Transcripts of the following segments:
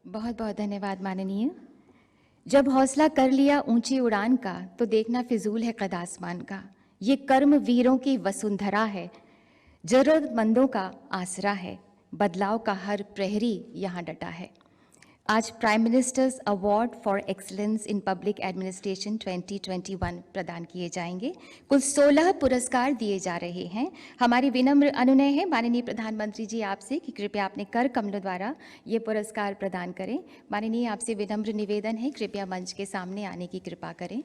बहुत बहुत धन्यवाद माननीय। जब हौसला कर लिया ऊंची उड़ान का तो देखना फिजूल है कद आसमान का। ये कर्म वीरों की वसुंधरा है, जरूरतमंदों का आसरा है, बदलाव का हर प्रहरी यहाँ डटा है। आज prime ministers award for excellence in public administration 2021 प्रदान किए जाएंगे। कुल 16 पुरस्कार दिए जा रहे हैं। हमारी विनम्र अनुनय है माननीय प्रधानमंत्री जी आपसे कि कृपया अपने कर कमलों द्वारा ये पुरस्कार प्रदान करें। माननीय आपसे विनम्र निवेदन है, कृपया मंच के सामने आने की कृपा करें।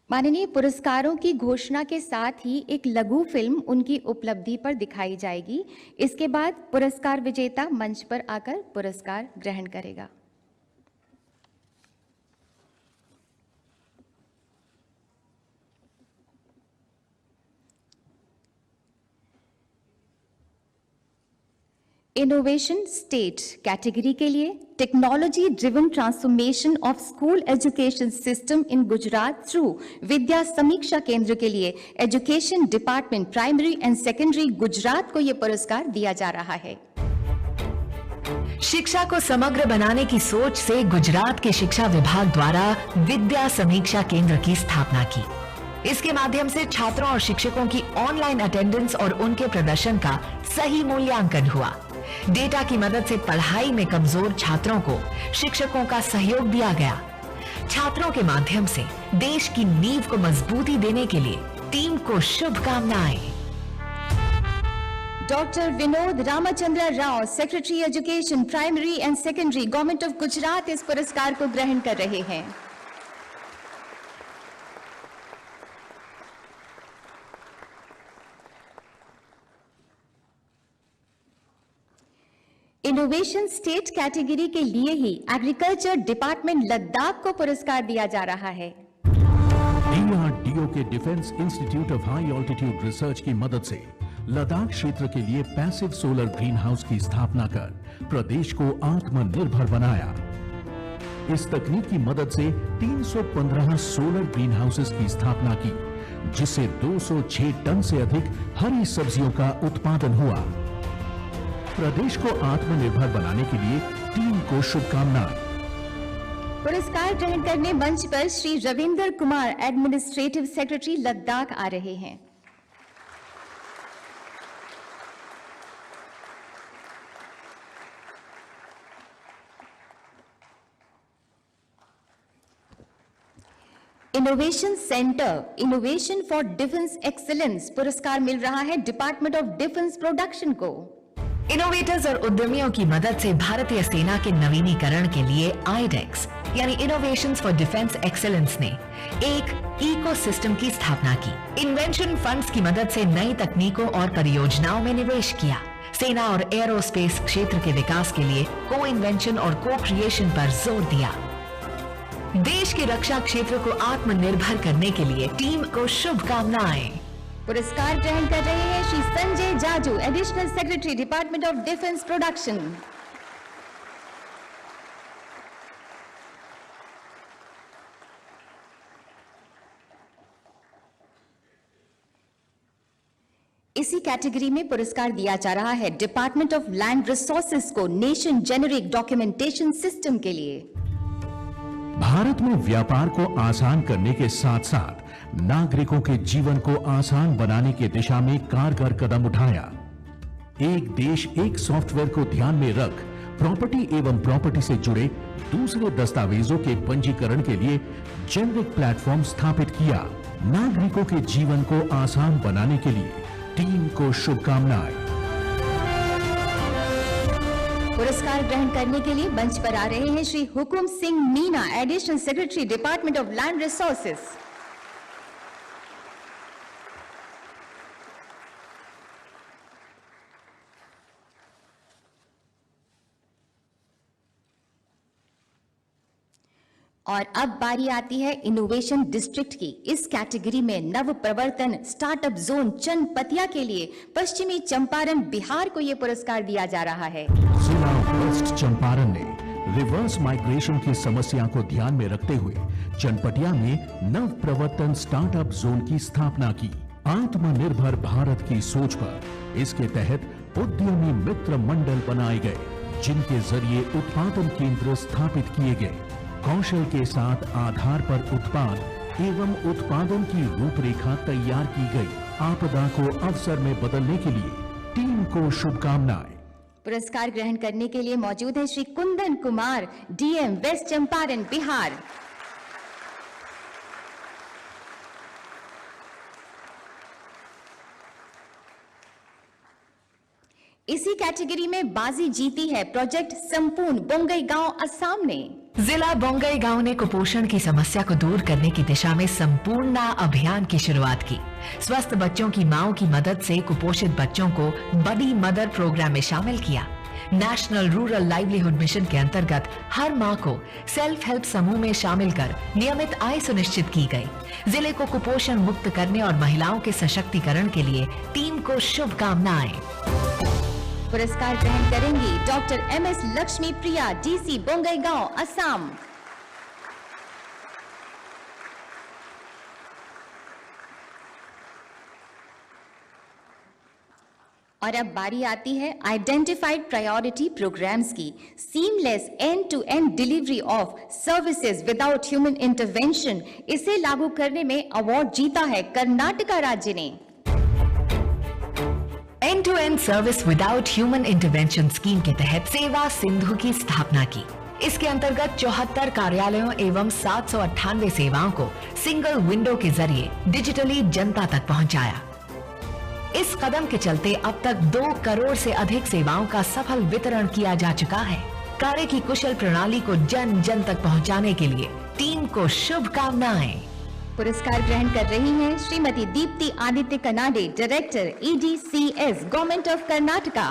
माननीय पुरस्कारों की घोषणा के साथ ही एक लघु फिल्म उनकी उपलब्धि पर दिखाई जाएगी। इसके बाद पुरस्कार विजेता मंच पर आकर पुरस्कार ग्रहण करेगा। इनोवेशन स्टेट कैटेगरी के लिए technology driven transformation of school education system in Gujarat through Vidya Samiksha Kendra के लिए education department primary and secondary Gujarat को यह पुरस्कार दिया जा रहा है। शिक्षा को समग्र बनाने की सोच से गुजरात के शिक्षा विभाग द्वारा विद्या समीक्षा केंद्र की स्थापना की। इसके माध्यम से छात्रों और शिक्षकों की ऑनलाइन अटेंडेंस और उनके प्रदर्शन का सही मूल्यांकन हुआ। डेटा की मदद से पढ़ाई में कमजोर छात्रों को शिक्षकों का सहयोग दिया गया। छात्रों के माध्यम से देश की नींव को मजबूती देने के लिए टीम को शुभकामनाएं। Doctor Vinod Ramchandra Rao, secretary education primary and secondary government of Gujarat, इस पुरस्कार को ग्रहण कर रहे हैं। इनोवेशन स्टेट कैटेगरी के लिए ही एग्रीकल्चर डिपार्टमेंट लद्दाख को पुरस्कार दिया जा रहा है। DRDO के defence institute of high altitude research की मदद से लद्दाख क्षेत्र के लिए पैसिव सोलर ग्रीन हाउस की स्थापना कर प्रदेश को आत्मनिर्भर बनाया। इस तकनीक की मदद से 315 सोलर ग्रीन हाउसेस की स्थापना की, जिससे 206 टन से अधिक हरी सब्जियों का उत्पादन हुआ। प्रदेश को आत्मनिर्भर बनाने के लिए टीम को शुभकामनाएं। पुरस्कार ग्रहण करने मंच पर श्री रविंद्र कुमार, एडमिनिस्ट्रेटिव सेक्रेटरी लद्दाख, आ रहे हैं। Innovation centre innovation for defence excellence पुरस्कार मिल रहा है डिपार्टमेंट ऑफ डिफेंस प्रोडक्शन को। इनोवेटर्स और उद्यमियों की मदद से भारतीय सेना के नवीनीकरण के लिए आईडेक्स यानी इनोवेशंस फॉर डिफेंस एक्सीलेंस ने एक इकोसिस्टम की स्थापना की। इन्वेंशन फंड्स की मदद से नई तकनीकों और परियोजनाओं में निवेश किया। सेना और एरोस्पेस क्षेत्र के विकास के लिए को इन्वेंशन और को क्रिएशन पर जोर दिया। देश के रक्षा क्षेत्र को आत्मनिर्भर करने के लिए टीम को शुभकामनाएं। पुरस्कार ग्रहण कर रहे हैं Shri Sanjay Jaju, additional secretary department of defence production. इसी कैटेगरी में पुरस्कार दिया जा रहा है डिपार्टमेंट ऑफ लैंड रिसोर्सेज को नेशन जेनेरिक डॉक्यूमेंटेशन सिस्टम के लिए। भारत में व्यापार को आसान करने के साथ साथ नागरिकों के जीवन को आसान बनाने की दिशा में कारगर कदम उठाया। एक देश एक सॉफ्टवेयर को ध्यान में रख प्रॉपर्टी एवं प्रॉपर्टी से जुड़े दूसरे दस्तावेजों के पंजीकरण के लिए जेनेरिक प्लेटफॉर्म स्थापित किया। नागरिकों के जीवन को आसान बनाने के लिए टीम को शुभकामनाएं। पुरस्कार ग्रहण करने के लिए मंच पर आ रहे हैं Shri Hukum Singh Meena, additional secretary department of land resources. और अब बारी आती है इनोवेशन डिस्ट्रिक्ट की। इस कैटेगरी में नव प्रवर्तन स्टार्टअप जोन चनपतिया के लिए पश्चिमी चंपारण बिहार को यह पुरस्कार दिया जा रहा है। जिला वेस्ट चंपारण ने रिवर्स माइग्रेशन की समस्या को ध्यान में रखते हुए चनपटिया में नव प्रवर्तन स्टार्टअप जोन की स्थापना की। आत्मनिर्भर भारत की सोच पर इसके तहत उद्यमी मित्र मंडल बनाए गए, जिनके जरिए उत्पादन केंद्र स्थापित किए गए। कौशल के साथ आधार पर उत्पाद एवं उत्पादन की रूपरेखा तैयार की गई। आपदा को अवसर में बदलने के लिए टीम को शुभकामनाएं। पुरस्कार ग्रहण करने के लिए मौजूद हैं श्री कुंदन कुमार, डीएम, वेस्ट चंपारण, बिहार। इसी कैटेगरी में बाजी जीती है प्रोजेक्ट संपूर्ण बोंगईगांव, असम ने। जिला बोंगईगांव ने कुपोषण की समस्या को दूर करने की दिशा में संपूर्ण अभियान की शुरुआत की। स्वस्थ बच्चों की मांओं की मदद से कुपोषित बच्चों को बड़ी मदर प्रोग्राम में शामिल किया। नेशनल रूरल लाइवलीहुड मिशन के अंतर्गत हर मां को सेल्फ हेल्प समूह में शामिल कर नियमित आय सुनिश्चित की गई। जिले को कुपोषण मुक्त करने और महिलाओं के सशक्तिकरण के लिए टीम को शुभकामनाएं। पुरस्कार ग्रहण करेंगी doctor MS Lakshmi Priya, DC, Bongaigaon, Assam. और अब बारी आती है आइडेंटिफाइड प्रायोरिटी प्रोग्राम्स की। Seamless end to end delivery of services without human intervention, इसे लागू करने में अवार्ड जीता है कर्नाटका राज्य ने। End to end service without human intervention scheme के तहत सेवा सिंधु की स्थापना की। इसके अंतर्गत 74 कार्यालयों एवं 798 सेवाओं को सिंगल विंडो के जरिए डिजिटली जनता तक पहुंचाया। इस कदम के चलते अब तक 2 करोड़ से अधिक सेवाओं का सफल वितरण किया जा चुका है। कार्य की कुशल प्रणाली को जन जन तक पहुंचाने के लिए टीम को शुभकामनाएं। पुरस्कार ग्रहण कर रही हैं Shrimati Deepti Aditya Kanade, director, EDCS, government of Karnataka.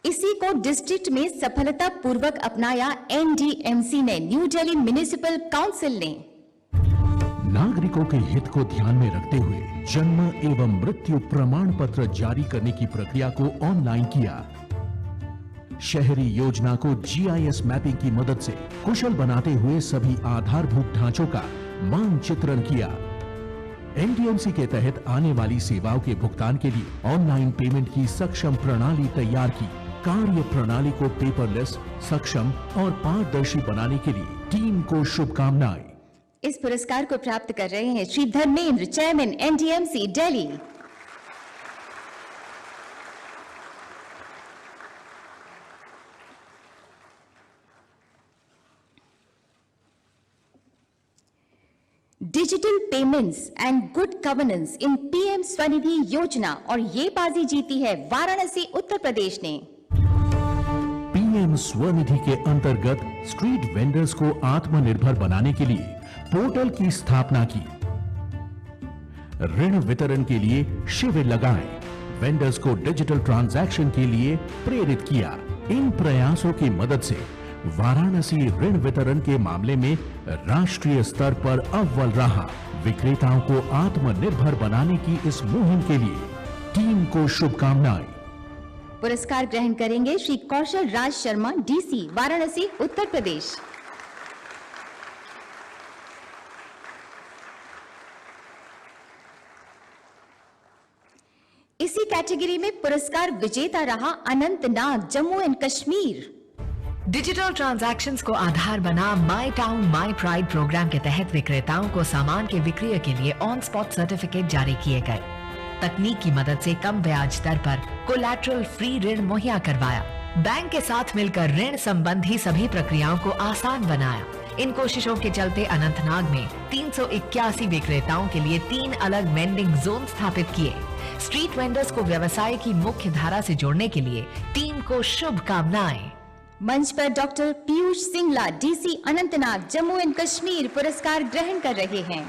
इसी को डिस्ट्रिक्ट में सफलता पूर्वक अपनाया NDMC ने, न्यू दिल्ली म्युनिसिपल काउंसिल ने। नागरिकों के हित को ध्यान में रखते हुए जन्म एवं मृत्यु प्रमाण पत्र जारी करने की प्रक्रिया को ऑनलाइन किया। शहरी योजना को GIS मैपिंग की मदद से कुशल बनाते हुए सभी आधारभूत ढांचों का मानचित्रण किया। NDMC के तहत आने वाली सेवाओं के भुगतान के लिए ऑनलाइन पेमेंट की सक्षम प्रणाली तैयार की। कार्य प्रणाली को पेपरलेस, सक्षम और पारदर्शी बनाने के लिए टीम को शुभकामनाएं। इस पुरस्कार को प्राप्त कर रहे हैं Shri Dharmendra, chairman, NDMC, Delhi. Digital payments and good governance in PM Svanidhi योजना, और ये बाजी जीती है वाराणसी, उत्तर प्रदेश ने। PM स्वनिधि के अंतर्गत स्ट्रीट वेंडर्स को आत्मनिर्भर बनाने के लिए पोर्टल की स्थापना की। ऋण वितरण के लिए शिविर लगाए, वेंडर्स को डिजिटल ट्रांजैक्शन के लिए प्रेरित किया। इन प्रयासों की मदद से वाराणसी ऋण वितरण के मामले में राष्ट्रीय स्तर पर अव्वल रहा। विक्रेताओं को आत्मनिर्भर बनाने की इस मुहिम के लिए टीम को शुभकामनाएं। पुरस्कार ग्रहण करेंगे श्री कौशल राज शर्मा, DC, वाराणसी, उत्तर प्रदेश। इसी कैटेगरी में पुरस्कार विजेता रहा Anantnag, Jammu and Kashmir. Digital transactions को आधार बना my town my pride programme के तहत विक्रेताओं को सामान के विक्रय के लिए ऑन स्पॉट सर्टिफिकेट जारी किए गए। तकनीक की मदद से कम ब्याज दर पर कोलैटरल फ्री ऋण मुहैया करवाया। बैंक के साथ मिलकर ऋण संबंधी सभी प्रक्रियाओं को आसान बनाया। इन कोशिशों के चलते अनंतनाग में 381 विक्रेताओं के लिए 3 अलग वेंडिंग जोन स्थापित किए। स्ट्रीट वेंडर्स को व्यवसाय की मुख्य धारा से जोड़ने के लिए टीम को शुभकामनाएं। मंच पर doctor Piyush Singla, DC, Anantnag, Jammu and Kashmir, पुरस्कार ग्रहण कर रहे हैं।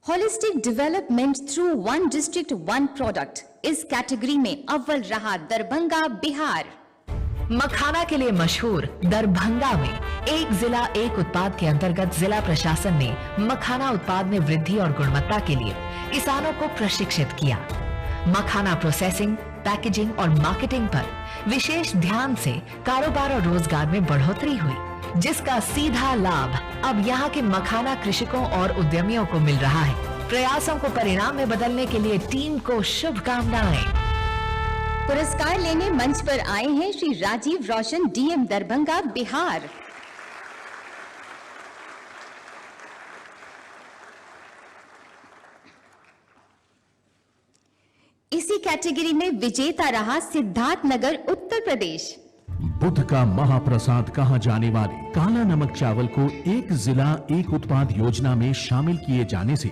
Holistic development through one district one product, इस कैटेगरी में अव्वल रहा दरभंगा, बिहार। मखाना के लिए मशहूर दरभंगा में एक जिला एक उत्पाद के अंतर्गत जिला प्रशासन ने मखाना उत्पाद में वृद्धि और गुणवत्ता के लिए किसानों को प्रशिक्षित किया। मखाना प्रोसेसिंग, पैकेजिंग और मार्केटिंग पर विशेष ध्यान से कारोबार और रोजगार में बढ़ोतरी हुई, जिसका सीधा लाभ अब यहाँ के मखाना कृषकों और उद्यमियों को मिल रहा है। प्रयासों को परिणाम में बदलने के लिए टीम को शुभकामनाएं। पुरस्कार लेने मंच पर आए हैं श्री राजीव रोशन, डीएम दरभंगा, बिहार। इसी कैटेगरी में विजेता रहा सिद्धार्थनगर, उत्तर प्रदेश। बुद्ध का महाप्रसाद कहा जाने वाले काला नमक चावल को एक जिला एक उत्पाद योजना में शामिल किए जाने से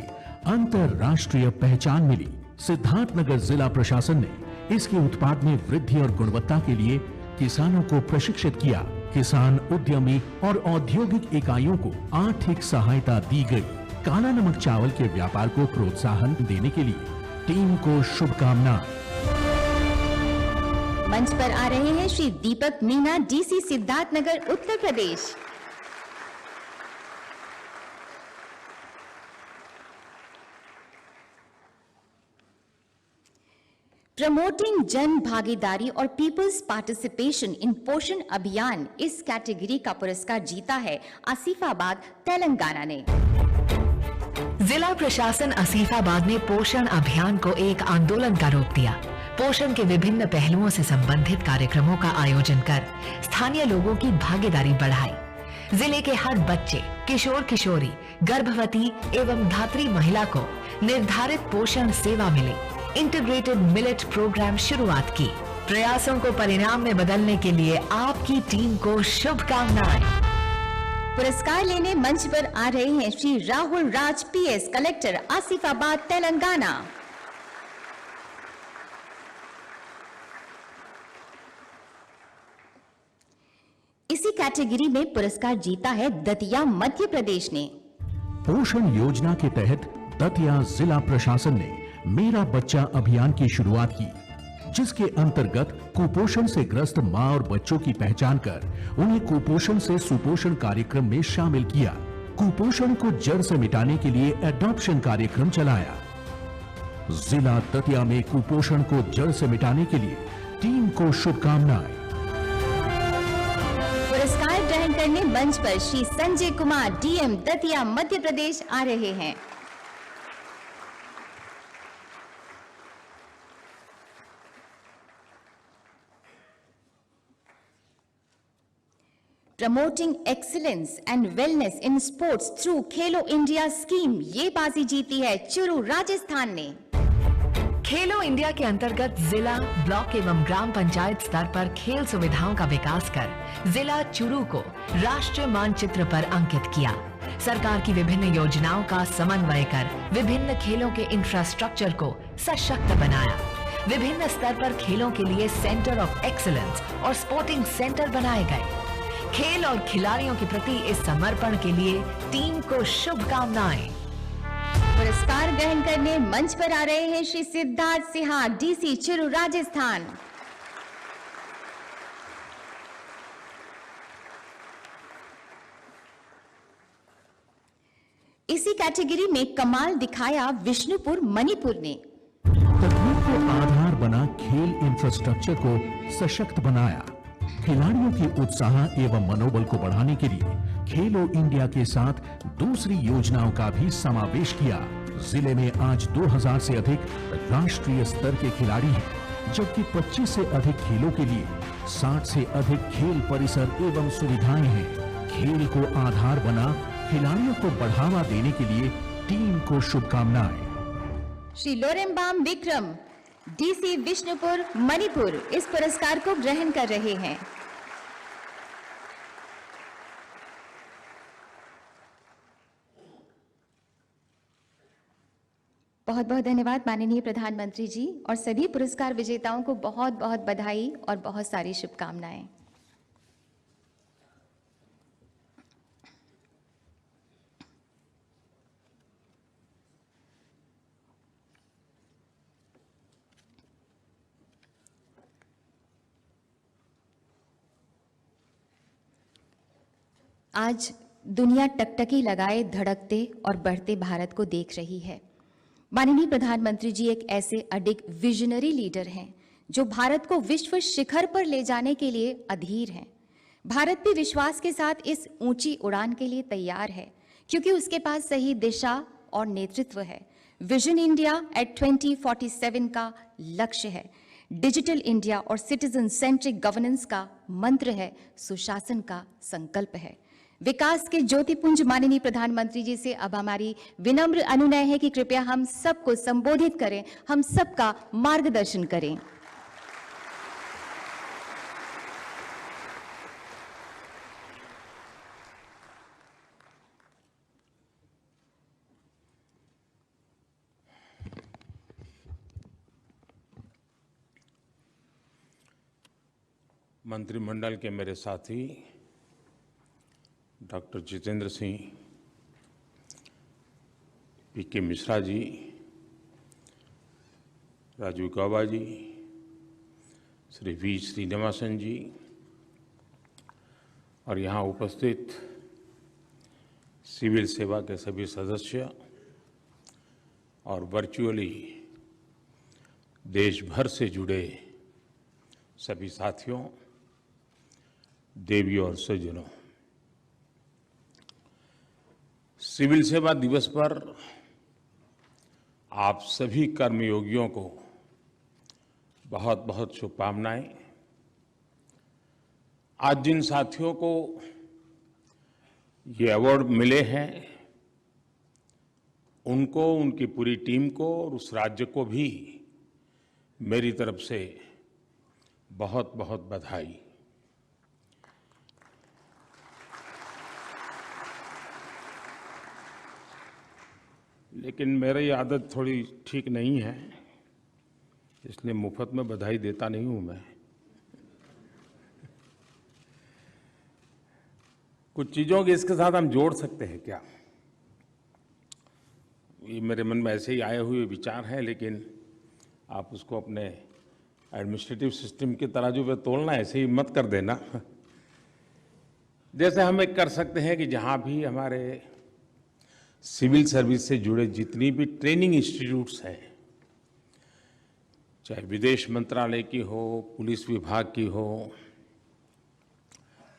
अंतरराष्ट्रीय पहचान मिली। सिद्धार्थनगर जिला प्रशासन ने इसके उत्पाद में वृद्धि और गुणवत्ता के लिए किसानों को प्रशिक्षित किया। किसान, उद्यमी और औद्योगिक इकाइयों को आर्थिक सहायता दी गई। काला नमक चावल के व्यापार को प्रोत्साहन देने के लिए टीम को शुभकामनाएं। मंच पर आ रहे हैं श्री दीपक मीना, डीसी सिद्धार्थनगर, उत्तर प्रदेश। प्रमोटिंग जन भागीदारी और पीपल्स पार्टिसिपेशन इन पोषण अभियान, इस कैटेगरी का पुरस्कार जीता है आसिफाबाद, तेलंगाना ने। जिला प्रशासन आसिफाबाद ने पोषण अभियान को एक आंदोलन का रूप दिया। पोषण के विभिन्न पहलुओं से संबंधित कार्यक्रमों का आयोजन कर स्थानीय लोगों की भागीदारी बढ़ाई। जिले के हर बच्चे, किशोर किशोरी, गर्भवती एवं धात्री महिला को निर्धारित पोषण सेवा मिले। इंटीग्रेटेड मिलेट प्रोग्राम शुरुआत की। प्रयासों को परिणाम में बदलने के लिए आपकी टीम को शुभकामनाएं। पुरस्कार लेने मंच पर आ रहे हैं श्री राहुल राज, पीएस, कलेक्टर, आसिफाबाद, तेलंगाना। इसी कैटेगरी में पुरस्कार जीता है दतिया, मध्य प्रदेश ने। पोषण योजना के तहत दतिया जिला प्रशासन ने मेरा बच्चा अभियान की शुरुआत की, जिसके अंतर्गत कुपोषण से ग्रस्त मां और बच्चों की पहचान कर उन्हें कुपोषण से सुपोषण कार्यक्रम में शामिल किया। कुपोषण को जड़ से मिटाने के लिए एडॉप्शन कार्यक्रम चलाया। जिला दतिया में कुपोषण को जड़ से मिटाने के लिए टीम को शुभकामनाएं। पुरस्कार ग्रहण करने मंच पर श्री संजय कुमार, डीएम, दतिया, मध्य प्रदेश आ रहे हैं। Promoting excellence and wellness in sports through Khelo India scheme, ये बाजी जीती है चुरू, राजस्थान ने। खेलो इंडिया के अंतर्गत जिला, ब्लॉक एवं ग्राम पंचायत स्तर पर खेल सुविधाओं का विकास कर जिला चुरू को राष्ट्रीय मानचित्र पर अंकित किया। सरकार की विभिन्न योजनाओं का समन्वय कर विभिन्न खेलों के इंफ्रास्ट्रक्चर को सशक्त बनाया। विभिन्न स्तर पर खेलों के लिए सेंटर ऑफ एक्सीलेंस और स्पोर्टिंग सेंटर बनाए गए। खेल और खिलाड़ियों के प्रति इस समर्पण के लिए टीम को शुभकामनाएं। पुरस्कार ग्रहण करने मंच पर आ रहे हैं श्री सिद्धार्थ सिंह, डीसी, चुरू, राजस्थान। इसी कैटेगरी में कमाल दिखाया विष्णुपुर, मणिपुर ने। तकनीक को आधार बना खेल इंफ्रास्ट्रक्चर को सशक्त बनाया। खिलाड़ियों के उत्साह एवं मनोबल को बढ़ाने के लिए खेलो इंडिया के साथ दूसरी योजनाओं का भी समावेश किया। जिले में आज 2000 से अधिक राष्ट्रीय स्तर के खिलाड़ी हैं, जबकि 25 से अधिक खेलों के लिए 60 से अधिक खेल परिसर एवं सुविधाएं हैं। खेल को आधार बना खिलाड़ियों को बढ़ावा देने के लिए टीम को शुभकामनाएं। श्री लोरेम्बाम विक्रम, डीसी, विष्णुपुर, मणिपुर, इस पुरस्कार को ग्रहण कर रहे हैं। बहुत बहुत धन्यवाद माननीय प्रधानमंत्री जी, और सभी पुरस्कार विजेताओं को बहुत बहुत बधाई और बहुत सारी शुभकामनाएं। आज दुनिया टकटकी लगाए धड़कते और बढ़ते भारत को देख रही है। माननीय प्रधानमंत्री जी एक ऐसे अडिग विजनरी लीडर हैं जो भारत को विश्व शिखर पर ले जाने के लिए अधीर हैं। भारत भी विश्वास के साथ इस ऊंची उड़ान के लिए तैयार है, क्योंकि उसके पास सही दिशा और नेतृत्व है। विजन इंडिया एट 2047 का लक्ष्य है। डिजिटल इंडिया और सिटीजन सेंट्रिक गवर्नेंस का मंत्र है, सुशासन का संकल्प है। विकास के ज्योतिपुंज माननीय प्रधानमंत्री जी से अब हमारी विनम्र अनुनय है कि कृपया हम सबको संबोधित करें, हम सबका मार्गदर्शन करें। मंत्रिमंडल के मेरे साथी doctor Jitendra Singh, PK Mishra ji, Rajiv Gauba ji, Shri V Srinivasan ji और यहाँ उपस्थित सिविल सेवा के सभी सदस्य और वर्चुअली देश भर से जुड़े सभी साथियों, देवियों और सज्जनों, सिविल सेवा दिवस पर आप सभी कर्मयोगियों को बहुत बहुत शुभकामनाएं। आज जिन साथियों को ये अवार्ड मिले हैं, उनको, उनकी पूरी टीम को और उस राज्य को भी मेरी तरफ से बहुत बहुत बधाई। लेकिन मेरी आदत थोड़ी ठीक नहीं है, इसलिए मुफ्त में बधाई देता नहीं हूं मैं। कुछ चीजों के इसके साथ हम जोड़ सकते हैं क्या? ये मेरे मन में ऐसे ही आए हुए विचार हैं, लेकिन आप उसको अपने एडमिनिस्ट्रेटिव सिस्टम के तराजू पे तोलना, ऐसे ही मत कर देना। जैसे हम एक कर सकते हैं कि जहां भी हमारे सिविल सर्विस से जुड़े जितनी भी ट्रेनिंग इंस्टीट्यूट्स हैं, चाहे विदेश मंत्रालय की हो, पुलिस विभाग की हो,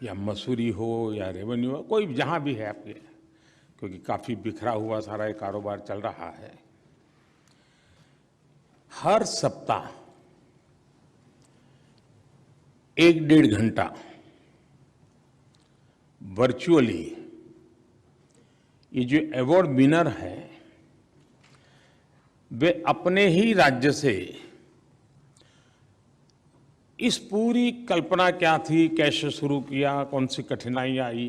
या मसूरी हो, या रेवेन्यू हो, कोई जहां भी है आपके, क्योंकि काफी बिखरा हुआ सारा ये कारोबार चल रहा है, हर सप्ताह 1-1.5 घंटा वर्चुअली ये जो अवार्ड विनर है, वे अपने ही राज्य से इस पूरी कल्पना क्या थी, कैसे शुरू किया, कौन सी कठिनाइयां आई,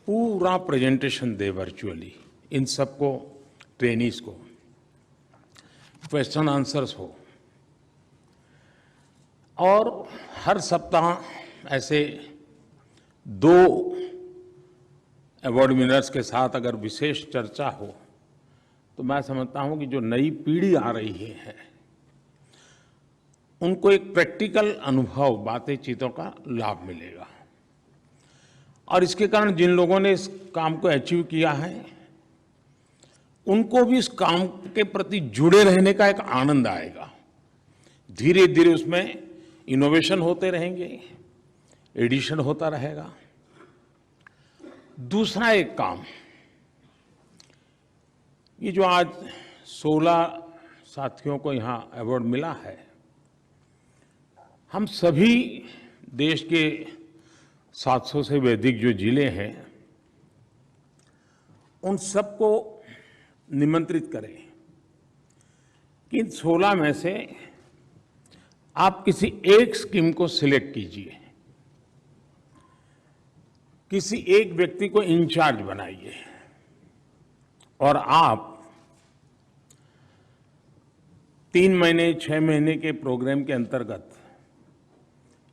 पूरा प्रेजेंटेशन दे वर्चुअली इन सबको, ट्रेनीज को, क्वेश्चन आंसर्स हो। और हर सप्ताह ऐसे 2 अवार्ड विनर्स के साथ अगर विशेष चर्चा हो, तो मैं समझता हूं कि जो नई पीढ़ी आ रही है, उनको एक प्रैक्टिकल अनुभव, बातें, चीजों का लाभ मिलेगा। और इसके कारण जिन लोगों ने इस काम को अचीव किया है, उनको भी इस काम के प्रति जुड़े रहने का एक आनंद आएगा। धीरे धीरे उसमें इनोवेशन होते रहेंगे, एडिशन होता रहेगा। दूसरा एक काम, ये जो आज 16 साथियों को यहाँ अवार्ड मिला है, हम सभी देश के 700 से भी अधिक जो जिले हैं, उन सबको निमंत्रित करें कि इन 16 में से आप किसी एक स्कीम को सिलेक्ट कीजिए, किसी एक व्यक्ति को इंचार्ज बनाइए और आप 3 महीने 6 महीने के प्रोग्राम के अंतर्गत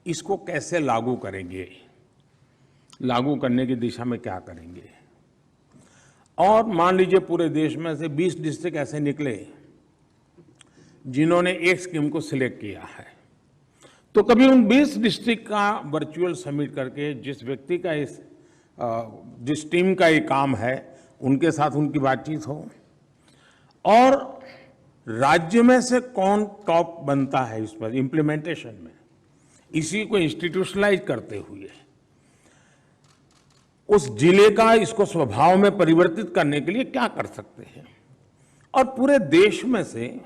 इसको कैसे लागू करेंगे, लागू करने की दिशा में क्या करेंगे। और मान लीजिए पूरे देश में से 20 डिस्ट्रिक्ट ऐसे निकले जिन्होंने एक स्कीम को सिलेक्ट किया है, तो कभी उन 20 डिस्ट्रिक्ट का वर्चुअल समिट करके जिस व्यक्ति का जिस टीम का ये काम है, उनके साथ उनकी बातचीत हो और राज्य में से कौन टॉप बनता है इस पर इम्प्लीमेंटेशन में, इसी को इंस्टीट्यूशनलाइज करते हुए उस जिले का इसको स्वभाव में परिवर्तित करने के लिए क्या कर सकते हैं, और पूरे देश में से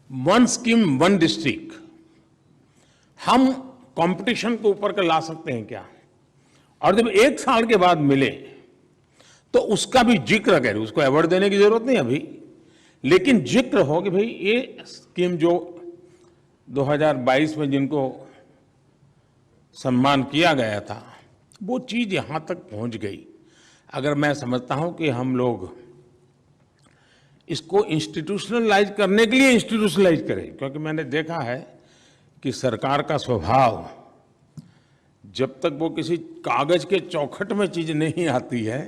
वन स्कीम वन डिस्ट्रिक्ट हम कंपटीशन को ऊपर कर ला सकते हैं क्या? और जब 1 साल के बाद मिले तो उसका भी जिक्र करें, उसको अवार्ड देने की जरूरत नहीं अभी, लेकिन जिक्र हो कि भाई ये स्कीम जो 2022 में जिनको सम्मान किया गया था वो चीज यहां तक पहुंच गई। अगर मैं समझता हूं कि हम लोग इसको इंस्टीट्यूशनलाइज करने के लिए इंस्टीट्यूशनलाइज करें, क्योंकि मैंने देखा है कि सरकार का स्वभाव जब तक वो किसी कागज के चौखट में चीज नहीं आती है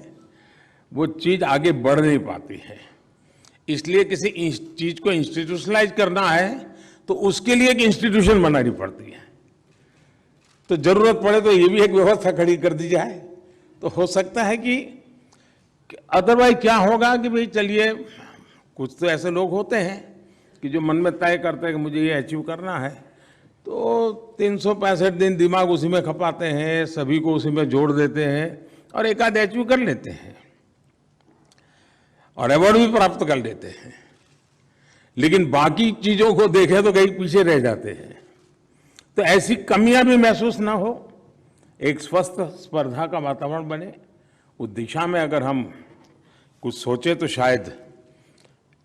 वो चीज आगे बढ़ नहीं पाती है। इसलिए किसी चीज को इंस्टीट्यूशनलाइज करना है तो उसके लिए एक इंस्टीट्यूशन बनानी पड़ती है। तो जरूरत पड़े तो ये भी एक व्यवस्था खड़ी कर दी जाए तो हो सकता है कि अदरवाइज क्या होगा कि भाई चलिए, कुछ तो ऐसे लोग होते हैं कि जो मन में तय करते हैं कि मुझे ये अचीव करना है, तो 365 दिन दिमाग उसी में खपाते हैं, सभी को उसी में जोड़ देते हैं और एक आध अचीव कर लेते हैं और अवार्ड भी प्राप्त कर लेते हैं, लेकिन बाकी चीजों को देखें तो कहीं पीछे रह जाते हैं। तो ऐसी कमियां भी महसूस ना हो, एक स्वस्थ स्पर्धा का वातावरण बने, उस दिशा में अगर हम कुछ सोचे तो शायद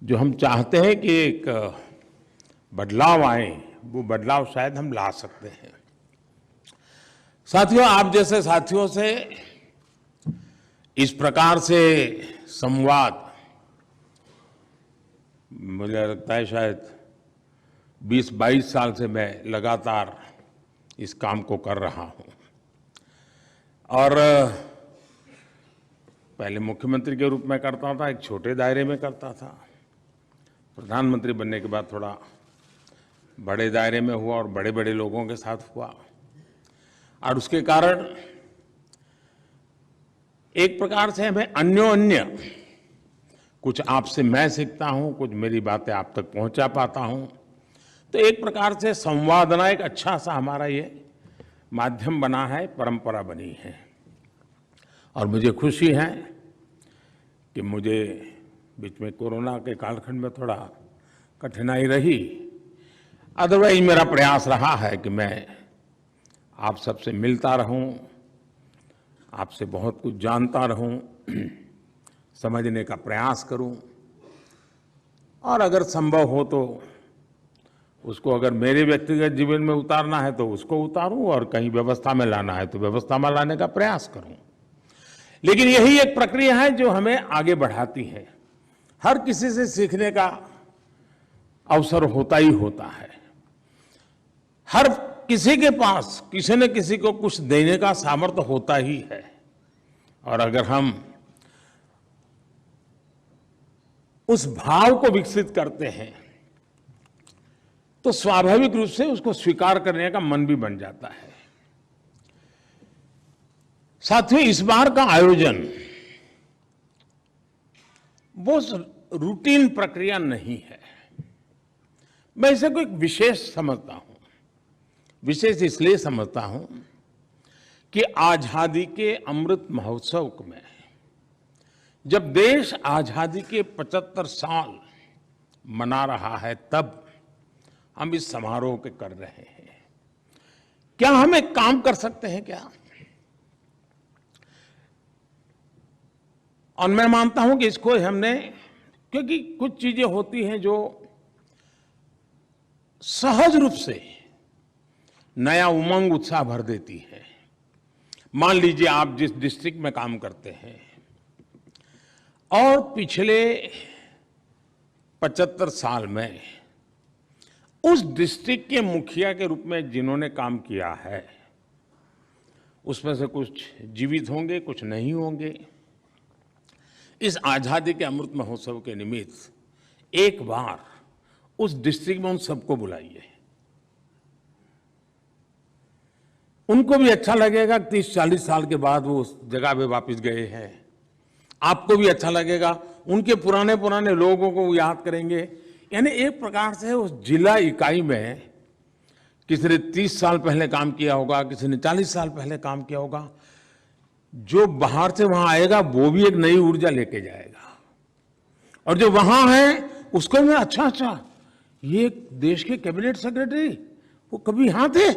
जो हम चाहते हैं कि एक बदलाव आए वो बदलाव शायद हम ला सकते हैं। साथियों, आप जैसे साथियों से इस प्रकार से संवाद मुझे लगता है शायद 20-22 साल से मैं लगातार इस काम को कर रहा हूं। और पहले मुख्यमंत्री के रूप में करता था, एक छोटे दायरे में करता था, प्रधानमंत्री बनने के बाद थोड़ा बड़े दायरे में हुआ और बड़े बड़े लोगों के साथ हुआ, और उसके कारण एक प्रकार से हमें अन्योन्य कुछ आपसे मैं सीखता हूं, कुछ मेरी बातें आप तक पहुंचा पाता हूं, तो एक प्रकार से संवादना एक अच्छा सा हमारा ये माध्यम बना है, परंपरा बनी है। और मुझे खुशी है कि मुझे बीच में कोरोना के कालखंड में थोड़ा कठिनाई रही, अदरवाइज मेरा प्रयास रहा है कि मैं आप सबसे मिलता रहूं, आपसे बहुत कुछ जानता रहूं, समझने का प्रयास करूं, और अगर संभव हो तो उसको अगर मेरे व्यक्तिगत जीवन में उतारना है तो उसको उतारूं, और कहीं व्यवस्था में लाना है तो व्यवस्था में लाने का प्रयास करूं। लेकिन यही एक प्रक्रिया है जो हमें आगे बढ़ाती है। हर किसी से सीखने का अवसर होता ही होता है। हर किसी के पास किसी न किसी को कुछ देने का सामर्थ्य होता ही है, और अगर हम उस भाव को विकसित करते हैं तो स्वाभाविक रूप से उसको स्वीकार करने का मन भी बन जाता है। साथियों, इस बार का आयोजन वो रूटीन प्रक्रिया नहीं है। मैं इसे कोई विशेष समझता हूं। विशेष इसलिए समझता हूं कि आजादी के अमृत महोत्सव में जब देश आजादी के 75 साल मना रहा है, तब हम इस समारोह के कर रहे हैं। क्या हम एक काम कर सकते हैं क्या? और मैं मानता हूं कि इसको हमने, क्योंकि कुछ चीजें होती हैं जो सहज रूप से नया उमंग उत्साह भर देती है। मान लीजिए आप जिस डिस्ट्रिक्ट में काम करते हैं और पिछले 75 साल में उस डिस्ट्रिक्ट के मुखिया के रूप में जिन्होंने काम किया है, उसमें से कुछ जीवित होंगे, कुछ नहीं होंगे। इस आजादी के अमृत महोत्सव के निमित्त एक बार उस डिस्ट्रिक्ट में उन सबको बुलाइए। उनको भी अच्छा लगेगा, 30-40 साल के बाद वो उस जगह पे वापस गए हैं। आपको भी अच्छा लगेगा, उनके पुराने लोगों को याद करेंगे यानी एक प्रकार से उस जिला इकाई में किसी ने 30 साल पहले काम किया होगा, किसी ने 40 साल पहले काम किया होगा, जो बाहर से वहां आएगा वो भी एक नई ऊर्जा लेके जाएगा, और जो वहां है उसको भी अच्छा ये देश के कैबिनेट सेक्रेटरी वो कभी यहां थे,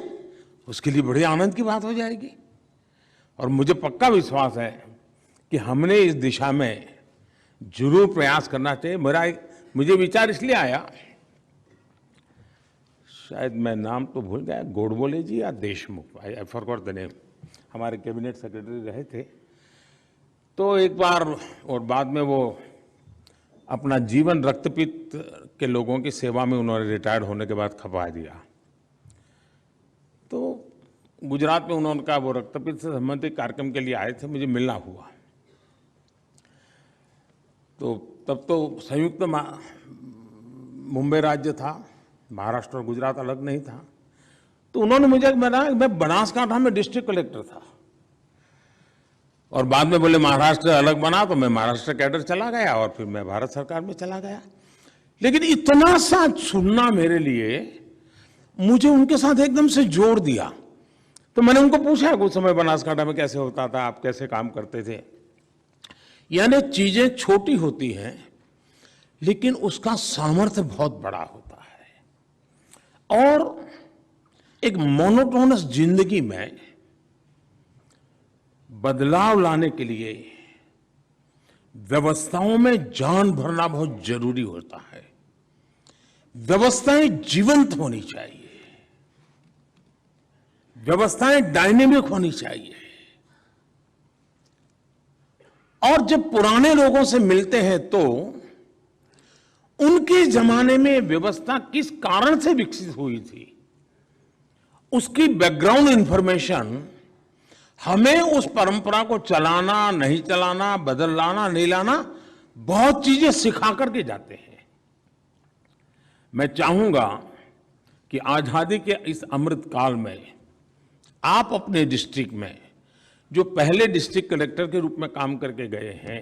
उसके लिए बड़े आनंद की बात हो जाएगी। और मुझे पक्का विश्वास है कि हमने इस दिशा में जरूर प्रयास करना चाहिए। मुझे विचार इसलिए आया, शायद मैं नाम तो भूल गया, गोडबोले जी या Deshmukh, I forgot the name, हमारे कैबिनेट सेक्रेटरी रहे थे। तो एक बार, और बाद में वो अपना जीवन रक्तपित्त के लोगों की सेवा में उन्होंने रिटायर्ड होने के बाद खपा दिया। तो गुजरात में उन्होंने कहा वो रक्तपित्त से संबंधित कार्यक्रम के लिए आए थे, मुझे मिलना हुआ। तो तब तो संयुक्त मुंबई राज्य था, महाराष्ट्र और गुजरात अलग नहीं था। तो उन्होंने मुझे बताया, मैं बनासकांठा में डिस्ट्रिक्ट कलेक्टर था, और बाद में बोले महाराष्ट्र अलग बना, तो मैं महाराष्ट्र कैडर चला गया और फिर मैं भारत सरकार में चला गया। लेकिन इतना सा सुनना मेरे लिए, मुझे उनके साथ एकदम से जोड़ दिया। तो मैंने उनको पूछा कुछ समय बनासकांठा में कैसे होता था, आप कैसे काम करते थे। यानी चीजें छोटी होती हैं लेकिन उसका सामर्थ्य बहुत बड़ा होता है। और एक मोनोटोनस जिंदगी में बदलाव लाने के लिए व्यवस्थाओं में जान भरना बहुत जरूरी होता है। व्यवस्थाएं जीवंत होनी चाहिए, व्यवस्थाएं डायनेमिक होनी चाहिए। और जब पुराने लोगों से मिलते हैं तो उनके जमाने में व्यवस्था किस कारण से विकसित हुई थी, उसकी बैकग्राउंड इंफॉर्मेशन हमें उस परंपरा को चलाना, नहीं चलाना, बदल लाना, नहीं लाना, बहुत चीजें सिखा करके जाते हैं। मैं चाहूंगा कि आजादी के इस अमृत काल में आप अपने डिस्ट्रिक्ट में, जो पहले डिस्ट्रिक्ट कलेक्टर के रूप में काम करके गए हैं,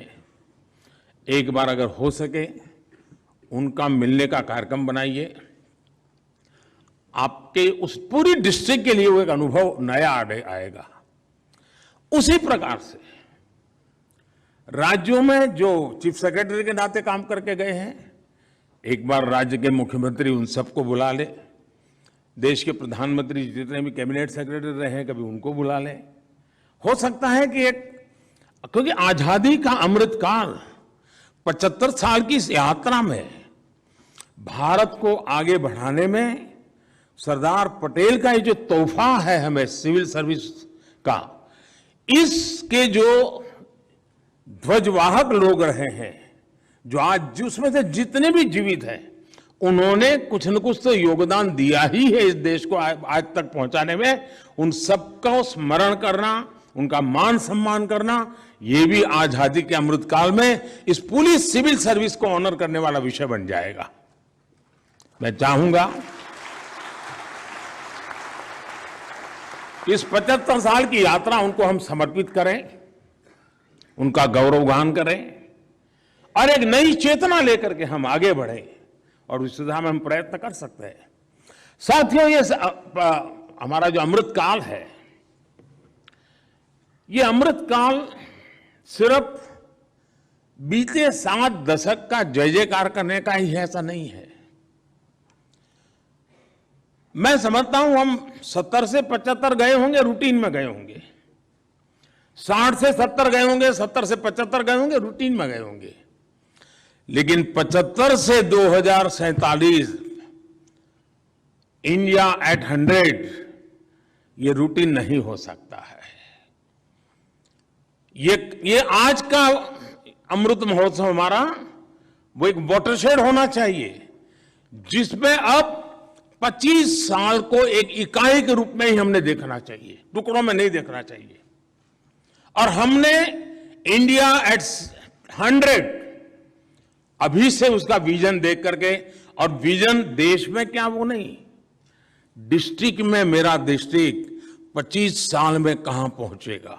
एक बार अगर हो सके उनका मिलने का कार्यक्रम बनाइए। आपके उस पूरी डिस्ट्रिक्ट के लिए वो एक अनुभव नया आएगा। उसी प्रकार से राज्यों में जो चीफ सेक्रेटरी के नाते काम करके गए हैं, एक बार राज्य के मुख्यमंत्री उन सबको बुला ले, देश के प्रधानमंत्री जितने भी कैबिनेट सेक्रेटरी रहे हैं कभी उनको बुला लें। हो सकता है कि क्योंकि आजादी का अमृत काल 75 साल की इस यात्रा में भारत को आगे बढ़ाने में सरदार पटेल का ये जो तोहफा है हमें सिविल सर्विस का, इसके जो ध्वजवाहक लोग रहे हैं, जो आज उसमें से जितने भी जीवित हैं, उन्होंने कुछ न कुछ तो योगदान दिया ही है इस देश को आज तक पहुंचाने में। उन सबका स्मरण करना, उनका मान सम्मान करना, ये भी आजादी के अमृत काल में इस पूरी सिविल सर्विस को ऑनर करने वाला विषय बन जाएगा। मैं चाहूंगा इस 75 साल की यात्रा उनको हम समर्पित करें, उनका गौरवगान करें और एक नई चेतना लेकर के हम आगे बढ़ें, और उस दिशा में हम प्रयत्न कर सकते हैं। साथियों, ये हमारा जो अमृत काल है, ये अमृत काल सिर्फ बीते 7 दशक का जय जयकार करने का ही है, ऐसा नहीं है। मैं समझता हूं हम 70 से 75 गए होंगे, रूटीन में गए होंगे, 60 से 70 गए होंगे, 70 से 75 गए होंगे, रूटीन में गए होंगे। लेकिन 75 से 2047 इंडिया एट 100, ये रूटीन नहीं हो सकता है। ये आज का अमृत महोत्सव हमारा वो एक वाटरशेड होना चाहिए, जिसमें अब 25 साल को एक इकाई के रूप में ही हमने देखना चाहिए, टुकड़ों में नहीं देखना चाहिए। और हमने इंडिया एट 100 अभी से उसका विजन देख करके, और विजन देश में क्या वो नहीं, डिस्ट्रिक्ट में मेरा डिस्ट्रिक्ट 25 साल में कहां पहुंचेगा,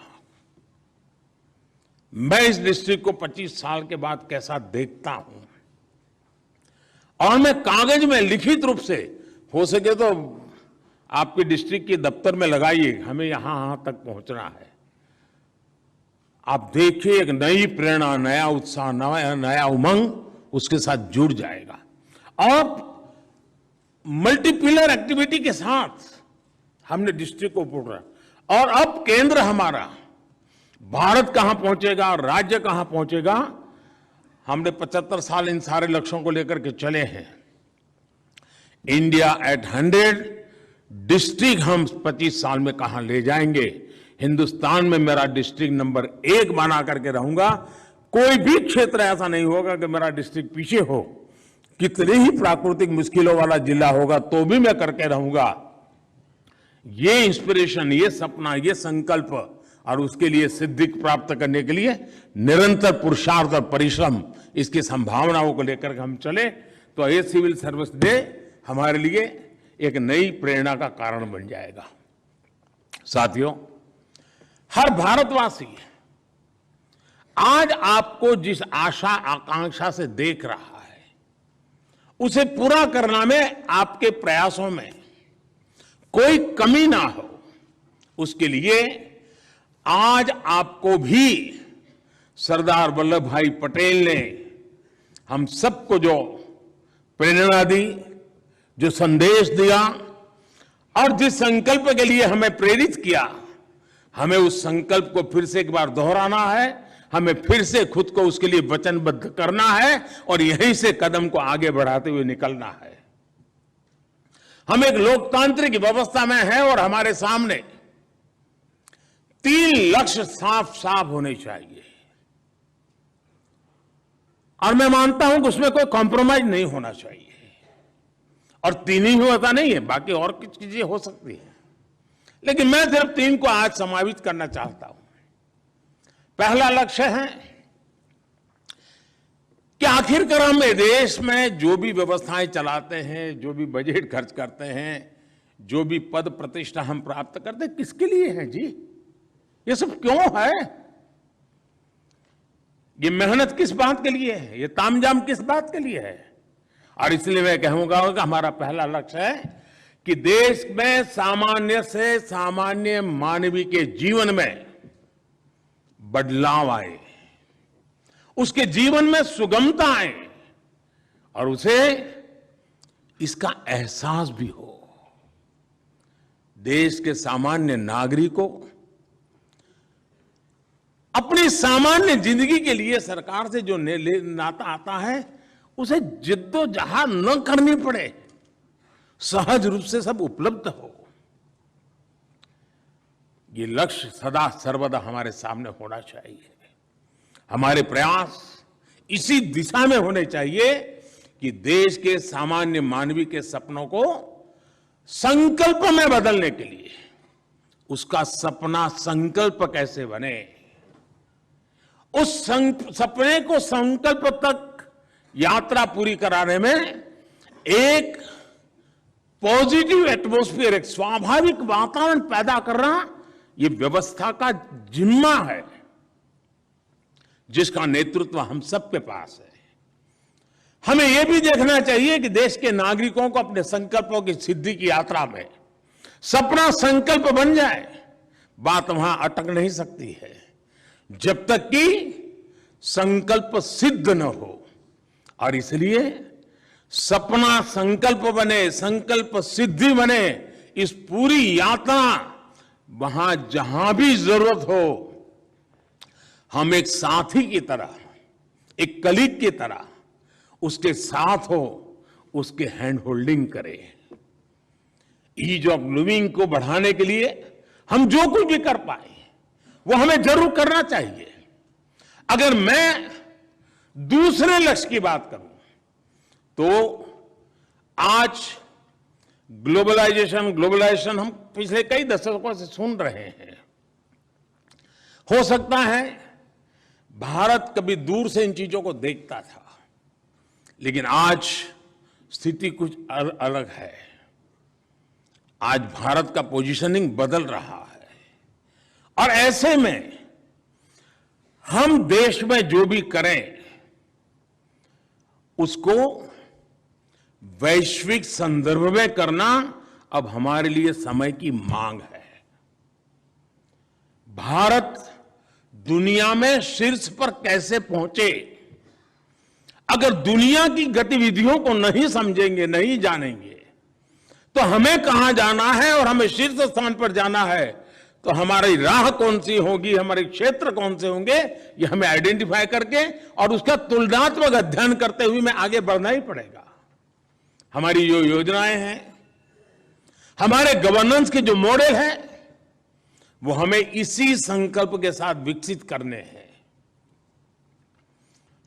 मैं इस डिस्ट्रिक्ट को 25 साल के बाद कैसा देखता हूं, और मैं कागज में लिखित रूप से, हो सके तो आपके डिस्ट्रिक्ट के दफ्तर में लगाइए, हमें यहां तक पहुंचना है। आप देखिए, एक नई प्रेरणा, नया उत्साह, नया उमंग उसके साथ जुड़ जाएगा। और मल्टीपिलर एक्टिविटी के साथ हमने डिस्ट्रिक्ट को पूरा, और अब केंद्र हमारा, भारत कहां पहुंचेगा और राज्य कहां पहुंचेगा, हमने 75 साल इन सारे लक्ष्यों को लेकर के चले हैं। इंडिया एट 100 डिस्ट्रिक्ट हम 25 साल में कहां ले जाएंगे। हिंदुस्तान में मेरा डिस्ट्रिक्ट नंबर 1 बना करके रहूंगा। कोई भी क्षेत्र ऐसा नहीं होगा कि मेरा डिस्ट्रिक्ट पीछे हो। कितनी ही प्राकृतिक मुश्किलों वाला जिला होगा तो भी मैं करके रहूंगा। ये इंस्पिरेशन, ये सपना, ये संकल्प, और उसके लिए सिद्धि प्राप्त करने के लिए निरंतर पुरुषार्थ और परिश्रम, इसकी संभावनाओं को लेकर के हम चले तो ये सिविल सर्विस डे हमारे लिए एक नई प्रेरणा का कारण बन जाएगा। साथियों, हर भारतवासी आज आपको जिस आशा आकांक्षा से देख रहा है, उसे पूरा करना में आपके प्रयासों में कोई कमी ना हो, उसके लिए आज आपको भी सरदार वल्लभ भाई पटेल ने हम सबको जो प्रेरणा दी, जो संदेश दिया और जिस संकल्प के लिए हमें प्रेरित किया, हमें उस संकल्प को फिर से एक बार दोहराना है। हमें फिर से खुद को उसके लिए वचनबद्ध करना है और यहीं से कदम को आगे बढ़ाते हुए निकलना है। हम एक लोकतांत्रिक व्यवस्था में हैं और हमारे सामने 3 लक्ष्य साफ साफ होने चाहिए, और मैं मानता हूं कि उसमें कोई कॉम्प्रोमाइज नहीं होना चाहिए। और 3 ही होता नहीं है, बाकी और कुछ चीजें हो सकती है, लेकिन मैं सिर्फ 3 को आज समावित करना चाहता हूं। पहला लक्ष्य है कि आखिरकार हम देश में जो भी व्यवस्थाएं चलाते हैं, जो भी बजट खर्च करते हैं, जो भी पद प्रतिष्ठा हम प्राप्त करते हैं, किसके लिए है जी? ये सब क्यों है? ये मेहनत किस बात के लिए है? ये तामझाम किस बात के लिए है? और इसलिए मैं कहूंगा कि हमारा पहला लक्ष्य है कि देश में सामान्य से सामान्य मानवीय के जीवन में बदलाव आए, उसके जीवन में सुगमता आए और उसे इसका एहसास भी हो। देश के सामान्य नागरिकों अपनी सामान्य जिंदगी के लिए सरकार से जो नाता आता है, उसे जिद्दोजहद न करनी पड़े, सहज रूप से सब उपलब्ध हो। ये लक्ष्य सदा सर्वदा हमारे सामने होना चाहिए। हमारे प्रयास इसी दिशा में होने चाहिए कि देश के सामान्य मानवीय के सपनों को संकल्प में बदलने के लिए उसका सपना संकल्प कैसे बने, उस सपने को संकल्प तक यात्रा पूरी कराने में एक पॉजिटिव एटमॉस्फेयर, एक स्वाभाविक वातावरण पैदा करना, ये व्यवस्था का जिम्मा है जिसका नेतृत्व हम सबके पास है। हमें यह भी देखना चाहिए कि देश के नागरिकों को अपने संकल्पों की सिद्धि की यात्रा में सपना संकल्प बन जाए। बात वहां अटक नहीं सकती है जब तक कि संकल्प सिद्ध न हो, और इसलिए सपना संकल्प बने, संकल्प सिद्धि बने, इस पूरी यात्रा वहां जहां भी जरूरत हो, हम एक साथी की तरह, एक कलीग की तरह उसके साथ हो, उसके हैंड होल्डिंग करें। ईज ऑफ लिविंग को बढ़ाने के लिए हम जो कुछ भी कर पाए वो हमें जरूर करना चाहिए। अगर मैं दूसरे लक्ष्य की बात करूं तो आज ग्लोबलाइजेशन हम पिछले कई दशकों से सुन रहे हैं। हो सकता है भारत कभी दूर से इन चीजों को देखता था, लेकिन आज स्थिति कुछ अलग है। आज भारत का पोजीशनिंग बदल रहा है, और ऐसे में हम देश में जो भी करें उसको वैश्विक संदर्भ में करना अब हमारे लिए समय की मांग है। भारत दुनिया में शीर्ष पर कैसे पहुंचे, अगर दुनिया की गतिविधियों को नहीं समझेंगे, नहीं जानेंगे, तो हमें कहां जाना है और हमें शीर्ष स्थान पर जाना है, तो हमारी राह कौन सी होगी, हमारे क्षेत्र कौन से होंगे, ये हमें आइडेंटिफाई करके और उसका तुलनात्मक अध्ययन करते हुए हमें आगे बढ़ना ही पड़ेगा। हमारी जो योजनाएं हैं, हमारे गवर्नेंस के जो मॉडल हैं, वो हमें इसी संकल्प के साथ विकसित करने हैं।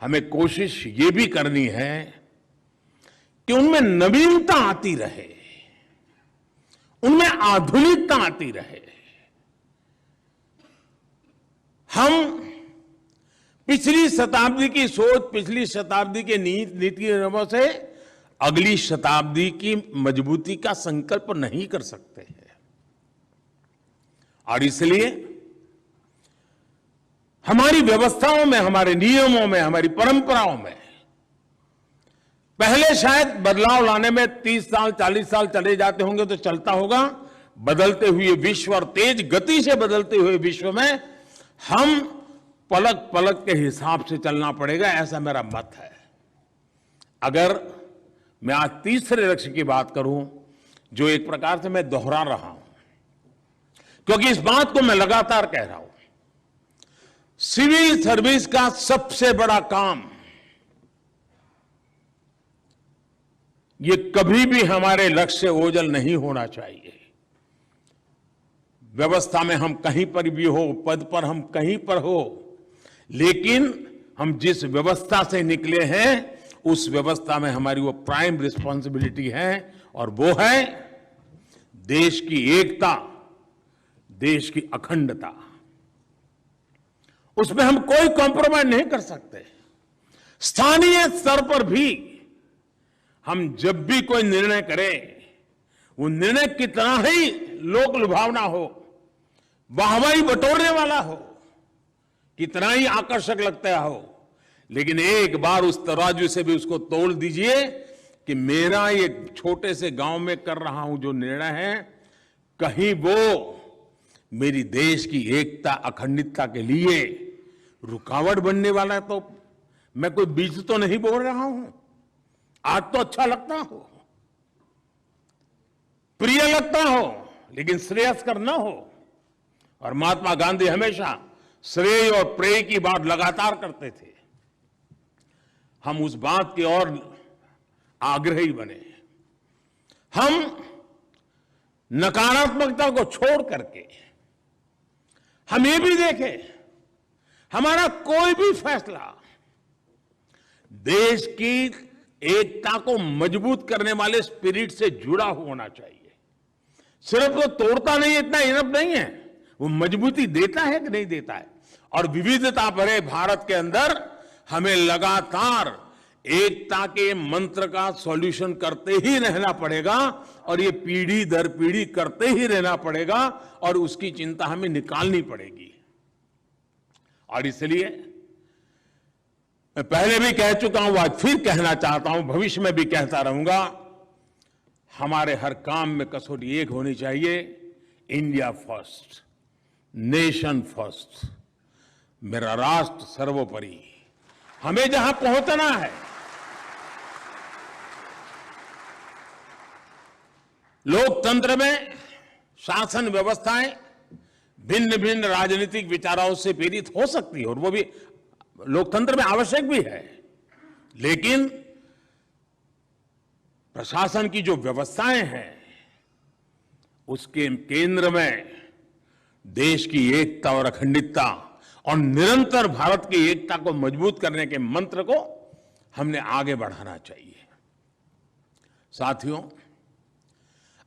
हमें कोशिश ये भी करनी है कि उनमें नवीनता आती रहे, उनमें आधुनिकता आती रहे। हम पिछली शताब्दी की सोच, पिछली शताब्दी के नीति नियमों से अगली शताब्दी की मजबूती का संकल्प नहीं कर सकते हैं, और इसलिए हमारी व्यवस्थाओं में, हमारे नियमों में, हमारी परंपराओं में पहले शायद बदलाव लाने में 30 साल 40 साल चले जाते होंगे तो चलता होगा। बदलते हुए विश्व और तेज गति से बदलते हुए विश्व में हम पलक पलक के हिसाब से चलना पड़ेगा, ऐसा मेरा मत है। अगर मैं आज तीसरे लक्ष्य की बात करूं, जो एक प्रकार से मैं दोहरा रहा हूं, क्योंकि इस बात को मैं लगातार कह रहा हूं, सिविल सर्विस का सबसे बड़ा काम ये कभी भी हमारे लक्ष्य से ओझल नहीं होना चाहिए। व्यवस्था में हम कहीं पर भी हो, पद पर हम कहीं पर हो, लेकिन हम जिस व्यवस्था से निकले हैं उस व्यवस्था में हमारी वो प्राइम रिस्पॉन्सिबिलिटी है, और वो है देश की एकता, देश की अखंडता। उसमें हम कोई कॉम्प्रोमाइज नहीं कर सकते। स्थानीय स्तर पर भी हम जब भी कोई निर्णय करें, वो निर्णय कितना ही लोक लुभावना हो, वाहवाही बटोरने वाला हो, कितना ही आकर्षक लगता हो, लेकिन एक बार उस तराजू से भी उसको तोल दीजिए कि मेरा ये छोटे से गांव में कर रहा हूं जो निर्णय है, कहीं वो मेरी देश की एकता अखंडता के लिए रुकावट बनने वाला है, तो मैं कोई बीज तो नहीं बोल रहा हूं। आज तो अच्छा लगता हो, प्रिय लगता हो, लेकिन श्रेयस्कर न हो। और महात्मा गांधी हमेशा श्रेय और प्रेय की बात लगातार करते थे। हम उस बात की ओर आग्रही बने। हम नकारात्मकता को छोड़ करके हम ये भी देखें, हमारा कोई भी फैसला देश की एकता को मजबूत करने वाले स्पिरिट से जुड़ा होना चाहिए। सिर्फ वो तोड़ता नहीं, इतना इनफ नहीं है, वो मजबूती देता है कि नहीं देता है। और विविधता भरे भारत के अंदर हमें लगातार एकता के मंत्र का सॉल्यूशन करते ही रहना पड़ेगा, और ये पीढ़ी दर पीढ़ी करते ही रहना पड़ेगा, और उसकी चिंता हमें निकालनी पड़ेगी। और इसलिए मैं पहले भी कह चुका हूं, आज फिर कहना चाहता हूं, भविष्य में भी कहता रहूंगा, हमारे हर काम में कसौटी एक होनी चाहिए, इंडिया फर्स्ट, नेशन फर्स्ट, मेरा राष्ट्र सर्वोपरि। हमें जहां पहुंचना है, लोकतंत्र में शासन व्यवस्थाएं भिन्न भिन्न राजनीतिक विचारों से पीड़ित हो सकती है, और वो भी लोकतंत्र में आवश्यक भी है, लेकिन प्रशासन की जो व्यवस्थाएं हैं उसके केंद्र में देश की एकता और अखंडता और निरंतर भारत की एकता को मजबूत करने के मंत्र को हमने आगे बढ़ाना चाहिए। साथियों,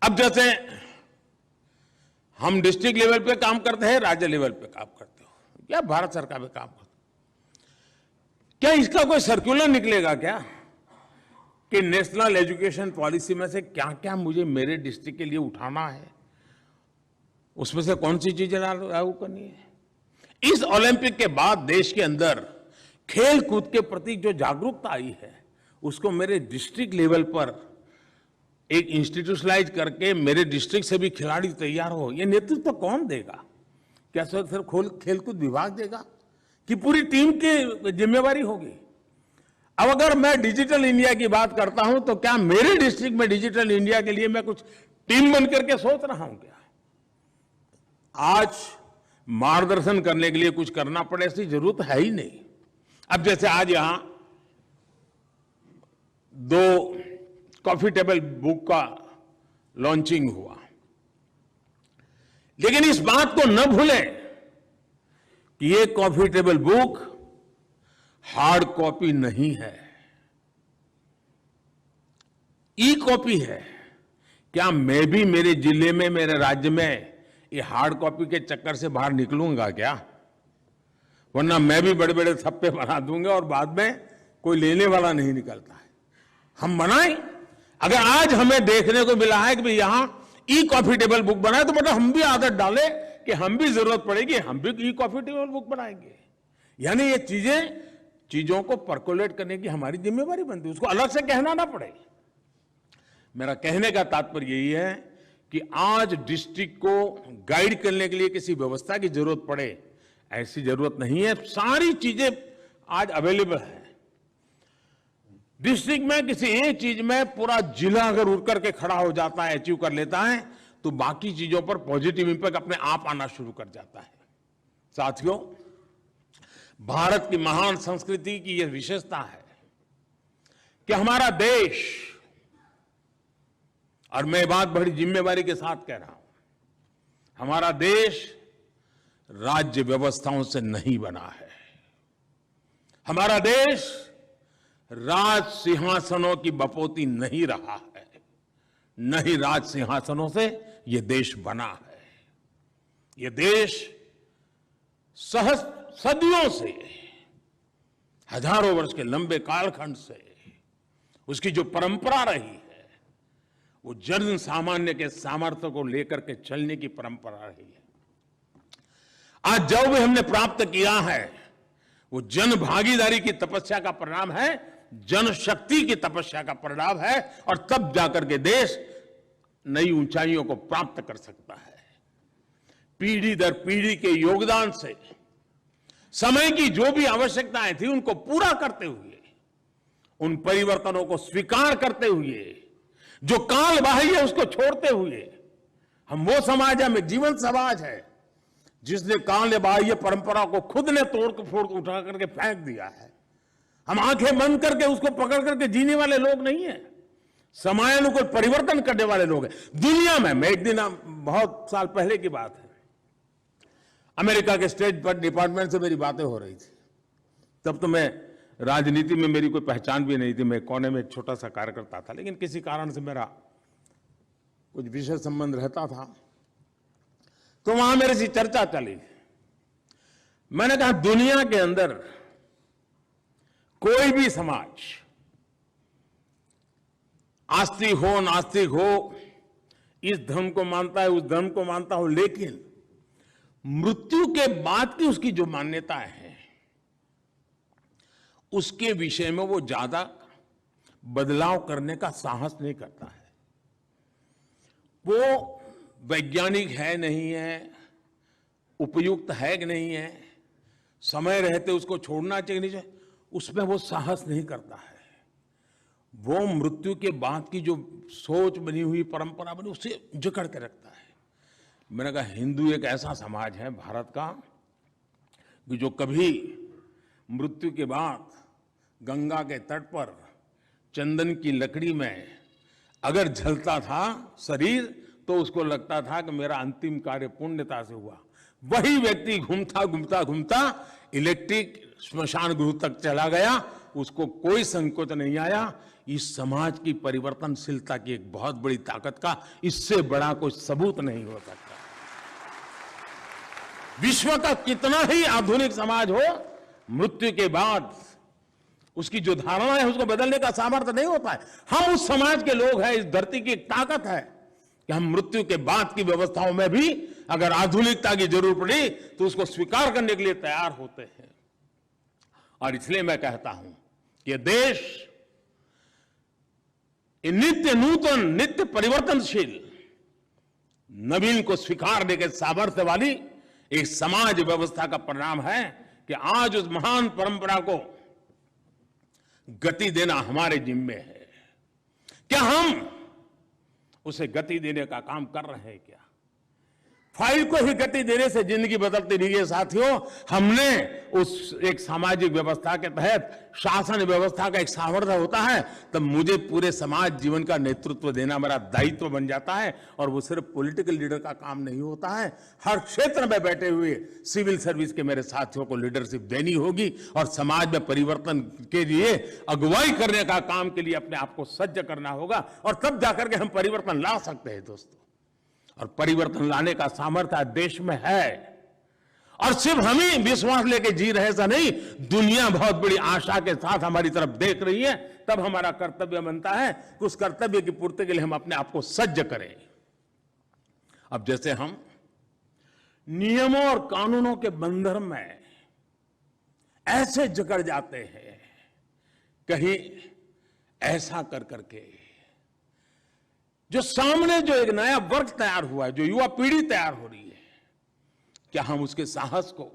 अब जैसे हम डिस्ट्रिक्ट लेवल पे काम करते हैं, राज्य लेवल पे काम करते हो, या भारत सरकार पे काम करते हो, क्या इसका कोई सर्कुलर निकलेगा क्या कि नेशनल एजुकेशन पॉलिसी में से क्या क्या मुझे मेरे डिस्ट्रिक्ट के लिए उठाना है, उसमें से कौन सी चीजें लागू करनी है। इस ओलंपिक के बाद देश के अंदर खेल कूद के प्रति जो जागरूकता आई है, उसको मेरे डिस्ट्रिक्ट लेवल पर एक इंस्टीट्यूशनलाइज करके मेरे डिस्ट्रिक्ट से भी खिलाड़ी तैयार हो, ये नेतृत्व कौन देगा? क्या सिर्फ खेलकूद विभाग देगा कि पूरी टीम की जिम्मेवारी होगी? अब अगर मैं डिजिटल इंडिया की बात करता हूं तो क्या मेरे डिस्ट्रिक्ट में डिजिटल इंडिया के लिए मैं कुछ टीम बन करके सोच रहा हूं क्या? आज मार्गदर्शन करने के लिए कुछ करना पड़े ऐसी जरूरत है ही नहीं। अब जैसे आज यहां 2 कॉफी टेबल बुक का लॉन्चिंग हुआ, लेकिन इस बात को न भूलें कि ये coffee table book hard copy नहीं है, ई कॉपी है। क्या मैं भी मेरे जिले में, मेरे राज्य में ये हार्ड कॉपी के चक्कर से बाहर निकलूंगा क्या? वरना मैं भी बड़े बड़े थप्पे बना दूंगा और बाद में कोई लेने वाला नहीं निकलता है। हम बनाएं। अगर आज हमें देखने को मिला है कि भाई यहां ई कॉफी टेबल बुक बनाए, तो मतलब हम भी आदत डालें कि हम भी जरूरत पड़ेगी, हम भी ई कॉफी टेबल बुक बनाएंगे। यानी ये चीजों को परकोलेट करने की हमारी जिम्मेवारी बनती है, उसको अलग से कहना ना पड़े। मेरा कहने का तात्पर्य यही है कि आज डिस्ट्रिक्ट को गाइड करने के लिए किसी व्यवस्था की जरूरत पड़े, ऐसी जरूरत नहीं है। सारी चीजें आज अवेलेबल है। डिस्ट्रिक्ट में किसी एक चीज में पूरा जिला अगर उठ करके खड़ा हो जाता है, अचीव कर लेता है, तो बाकी चीजों पर पॉजिटिव इंपैक्ट अपने आप आना शुरू कर जाता है। साथियों, भारत की महान संस्कृति की यह विशेषता है कि हमारा देश, और मैं बात बड़ी जिम्मेवारी के साथ कह रहा हूं, हमारा देश राज्य व्यवस्थाओं से नहीं बना है। हमारा देश राज सिंहासनों की बपोती नहीं रहा है, न ही राज सिंहासनों से यह देश बना है। यह देश सदियों से, हजारों वर्ष के लंबे कालखंड से उसकी जो परंपरा रही है, वो जन सामान्य के सामर्थ्य को लेकर के चलने की परंपरा रही है। आज जो भी हमने प्राप्त किया है वो जन भागीदारी की तपस्या का परिणाम है, जनशक्ति की तपस्या का परिणाम है, और तब जाकर के देश नई ऊंचाइयों को प्राप्त कर सकता है। पीढ़ी दर पीढ़ी के योगदान से समय की जो भी आवश्यकताएं थी उनको पूरा करते हुए, उन परिवर्तनों को स्वीकार करते हुए, जो काल बाह्य है उसको छोड़ते हुए, हम वो समाज है, में जीवन समाज है जिसने काल बाह्य परंपरा को खुद ने तोड़ फोड़ उठा करके फेंक दिया है। हम आंखें बंद करके उसको पकड़ करके जीने वाले लोग नहीं है, समयानुकूल परिवर्तन करने वाले लोग हैं। दुनिया में, मैं एक दिन, बहुत साल पहले की बात है, अमेरिका के स्टेट डिपार्टमेंट से मेरी बातें हो रही थी। तब तो मैं राजनीति में, मेरी कोई पहचान भी नहीं थी, मैं कोने में एक छोटा सा कार्यकर्ता था, लेकिन किसी कारण से मेरा कुछ विशेष संबंध रहता था, तो वहां मेरे से चर्चा चली। मैंने कहा, दुनिया के अंदर कोई भी समाज, आस्तिक हो नास्तिक हो, इस धर्म को मानता है, उस धर्म को मानता हो, लेकिन मृत्यु के बाद की उसकी जो मान्यताएं हैं उसके विषय में वो ज्यादा बदलाव करने का साहस नहीं करता है। वो वैज्ञानिक है नहीं है, उपयुक्त है कि नहीं है, समय रहते उसको छोड़ना चाहिए नहीं चाहिए, उसमें वो साहस नहीं करता है। वो मृत्यु के बाद की जो सोच बनी हुई, परंपरा बनी, उसे जकड़ के रखता है। मैंने कहा, हिंदू एक ऐसा समाज है भारत का कि जो कभी मृत्यु के बाद गंगा के तट पर चंदन की लकड़ी में अगर जलता था शरीर, तो उसको लगता था कि मेरा अंतिम कार्य पुण्यता से हुआ। वही व्यक्ति घूमता इलेक्ट्रिक स्मशान गृह तक चला गया, उसको कोई संकोच नहीं आया। इस समाज की परिवर्तनशीलता की एक बहुत बड़ी ताकत का इससे बड़ा कोई सबूत नहीं हो सकता। विश्व का कितना ही आधुनिक समाज हो, मृत्यु के बाद उसकी जो धारणा है उसको बदलने का सामर्थ्य नहीं होता है। हम उस समाज के लोग हैं, इस धरती की एक ताकत है कि हम मृत्यु के बाद की व्यवस्थाओं में भी अगर आधुनिकता की जरूरत पड़ी तो उसको स्वीकार करने के लिए तैयार होते हैं। और इसलिए मैं कहता हूं कि यह देश ये नित्य नूतन, नित्य परिवर्तनशील, नवीन को स्वीकारने के सामर्थ्य वाली एक समाज व्यवस्था का परिणाम है कि आज उस महान परंपरा को गति देना हमारे जिम्मे है। क्या हम उसे गति देने का काम कर रहे हैं क्या? फाइल को ही गति देने से जिंदगी बदलती नहीं है साथियों। हमने उस एक सामाजिक व्यवस्था के तहत शासन व्यवस्था का एक सामर्थ्य होता है, तब मुझे पूरे समाज जीवन का नेतृत्व देना मेरा दायित्व बन जाता है। और वो सिर्फ पॉलिटिकल लीडर का काम नहीं होता है, हर क्षेत्र में बैठे हुए सिविल सर्विस के मेरे साथियों को लीडरशिप देनी होगी और समाज में परिवर्तन के लिए अगुवाई करने का काम के लिए अपने आप को सज्ज करना होगा, और तब जाकर के हम परिवर्तन ला सकते हैं दोस्तों। और परिवर्तन लाने का सामर्थ्य आज देश में है, और सिर्फ हम ही विश्वास लेके जी रहे ऐसा नहीं, दुनिया बहुत बड़ी आशा के साथ हमारी तरफ देख रही है। तब हमारा कर्तव्य बनता है कि उस कर्तव्य की पूर्ति के लिए हम अपने आप को सज्ज करें। अब जैसे हम नियमों और कानूनों के बंधन में ऐसे जकड़ जाते हैं, कहीं ऐसा कर करके जो सामने जो एक नया वर्ग तैयार हुआ है, जो युवा पीढ़ी तैयार हो रही है, क्या हम उसके साहस को,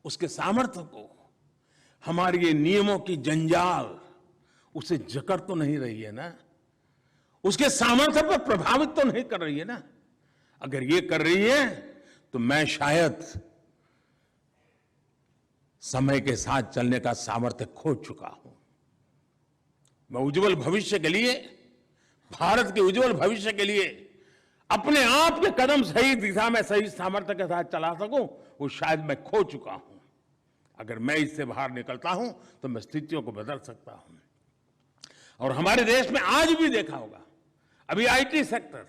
उसके सामर्थ्य को, हमारे ये नियमों की जंजाल उसे जकड़ तो नहीं रही है ना? उसके सामर्थ्य पर प्रभावित तो नहीं कर रही है ना? अगर ये कर रही है तो मैं शायद समय के साथ चलने का सामर्थ्य खो चुका हूं। मैं उज्जवल भविष्य के लिए, भारत के उज्जवल भविष्य के लिए अपने आप के कदम सही दिशा में, सही सामर्थ्य के साथ चला सकूं, वो शायद मैं खो चुका हूं। अगर मैं इससे बाहर निकलता हूं तो मैं स्थितियों को बदल सकता हूं। और हमारे देश में आज भी देखा होगा, अभी आईटी सेक्टर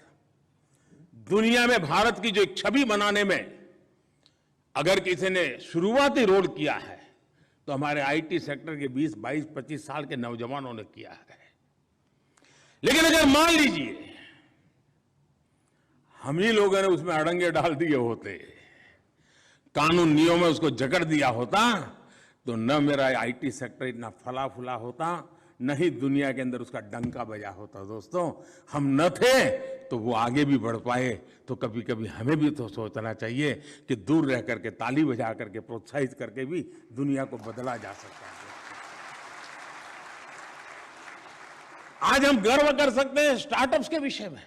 दुनिया में भारत की जो एक छवि बनाने में अगर किसी ने शुरुआती रोल किया है तो हमारे आईटी सेक्टर के 20, 22, 25 साल के नौजवानों ने किया है। लेकिन अगर मान लीजिए हम ही लोगों ने उसमें अड़ंगे डाल दिए होते, कानून नियमों में उसको जकड़ दिया होता, तो न मेरा आईटी सेक्टर इतना फला फूला होता, न ही दुनिया के अंदर उसका डंका बजा होता। दोस्तों, हम न थे तो वो आगे भी बढ़ पाए। तो कभी कभी हमें भी तो सोचना चाहिए कि दूर रह करके, ताली बजा करके, प्रोत्साहित करके भी दुनिया को बदला जा सकता है। आज हम गर्व कर सकते हैं स्टार्टअप्स के विषय में।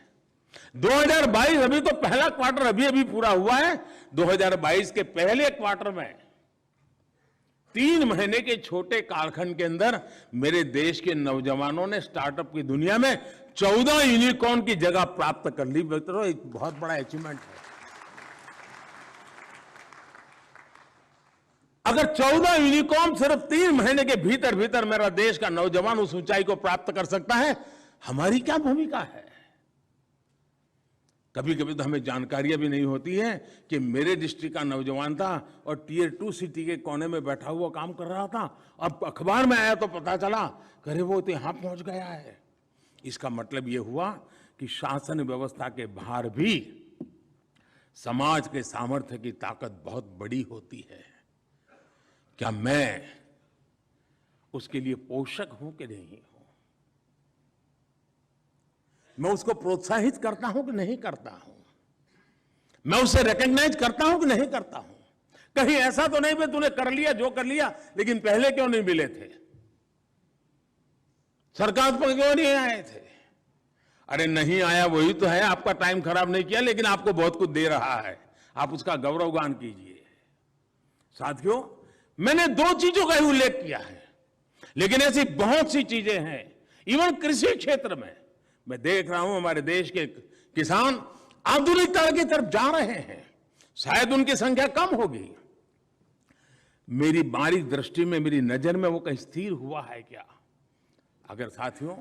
2022 अभी तो पहला क्वार्टर अभी पूरा हुआ है। 2022 के पहले क्वार्टर में 3 महीने के छोटे कालखंड के अंदर मेरे देश के नौजवानों ने स्टार्टअप की दुनिया में 14 यूनिकॉर्न की जगह प्राप्त कर ली। मित्रों, एक बहुत बड़ा अचीवमेंट है। अगर 14 यूनिकॉर्न सिर्फ 3 महीने के भीतर भीतर मेरा देश का नौजवान उस ऊंचाई को प्राप्त कर सकता है, हमारी क्या भूमिका है? कभी कभी तो हमें जानकारियां भी नहीं होती है कि मेरे डिस्ट्रिक्ट का नौजवान था और टियर 2 सिटी के कोने में बैठा हुआ काम कर रहा था, अब अखबार में आया तो पता चला अरे वो तो यहां पहुंच गया है। इसका मतलब ये हुआ कि शासन व्यवस्था के बाहर भी समाज के सामर्थ्य की ताकत बहुत बड़ी होती है। क्या मैं उसके लिए पोषक हूं कि नहीं हूं? मैं उसको प्रोत्साहित करता हूं कि नहीं करता हूं? मैं उसे रिकॉग्नाइज करता हूं कि नहीं करता हूं? कहीं ऐसा तो नहीं भाई तूने कर लिया जो कर लिया, लेकिन पहले क्यों नहीं मिले थे? सरकार पर क्यों नहीं आए थे? अरे नहीं आया वही तो है, आपका टाइम खराब नहीं किया, लेकिन आपको बहुत कुछ दे रहा है, आप उसका गौरवगान कीजिए। साथियों, मैंने 2 चीजों का ही उल्लेख किया है, लेकिन ऐसी बहुत सी चीजें हैं। इवन कृषि क्षेत्र में मैं देख रहा हूं हमारे देश के किसान आधुनिकता की तरफ जा रहे हैं। शायद उनकी संख्या कम होगी, मेरी बारीक दृष्टि में, मेरी नजर में वो कहीं स्थिर हुआ है क्या? अगर साथियों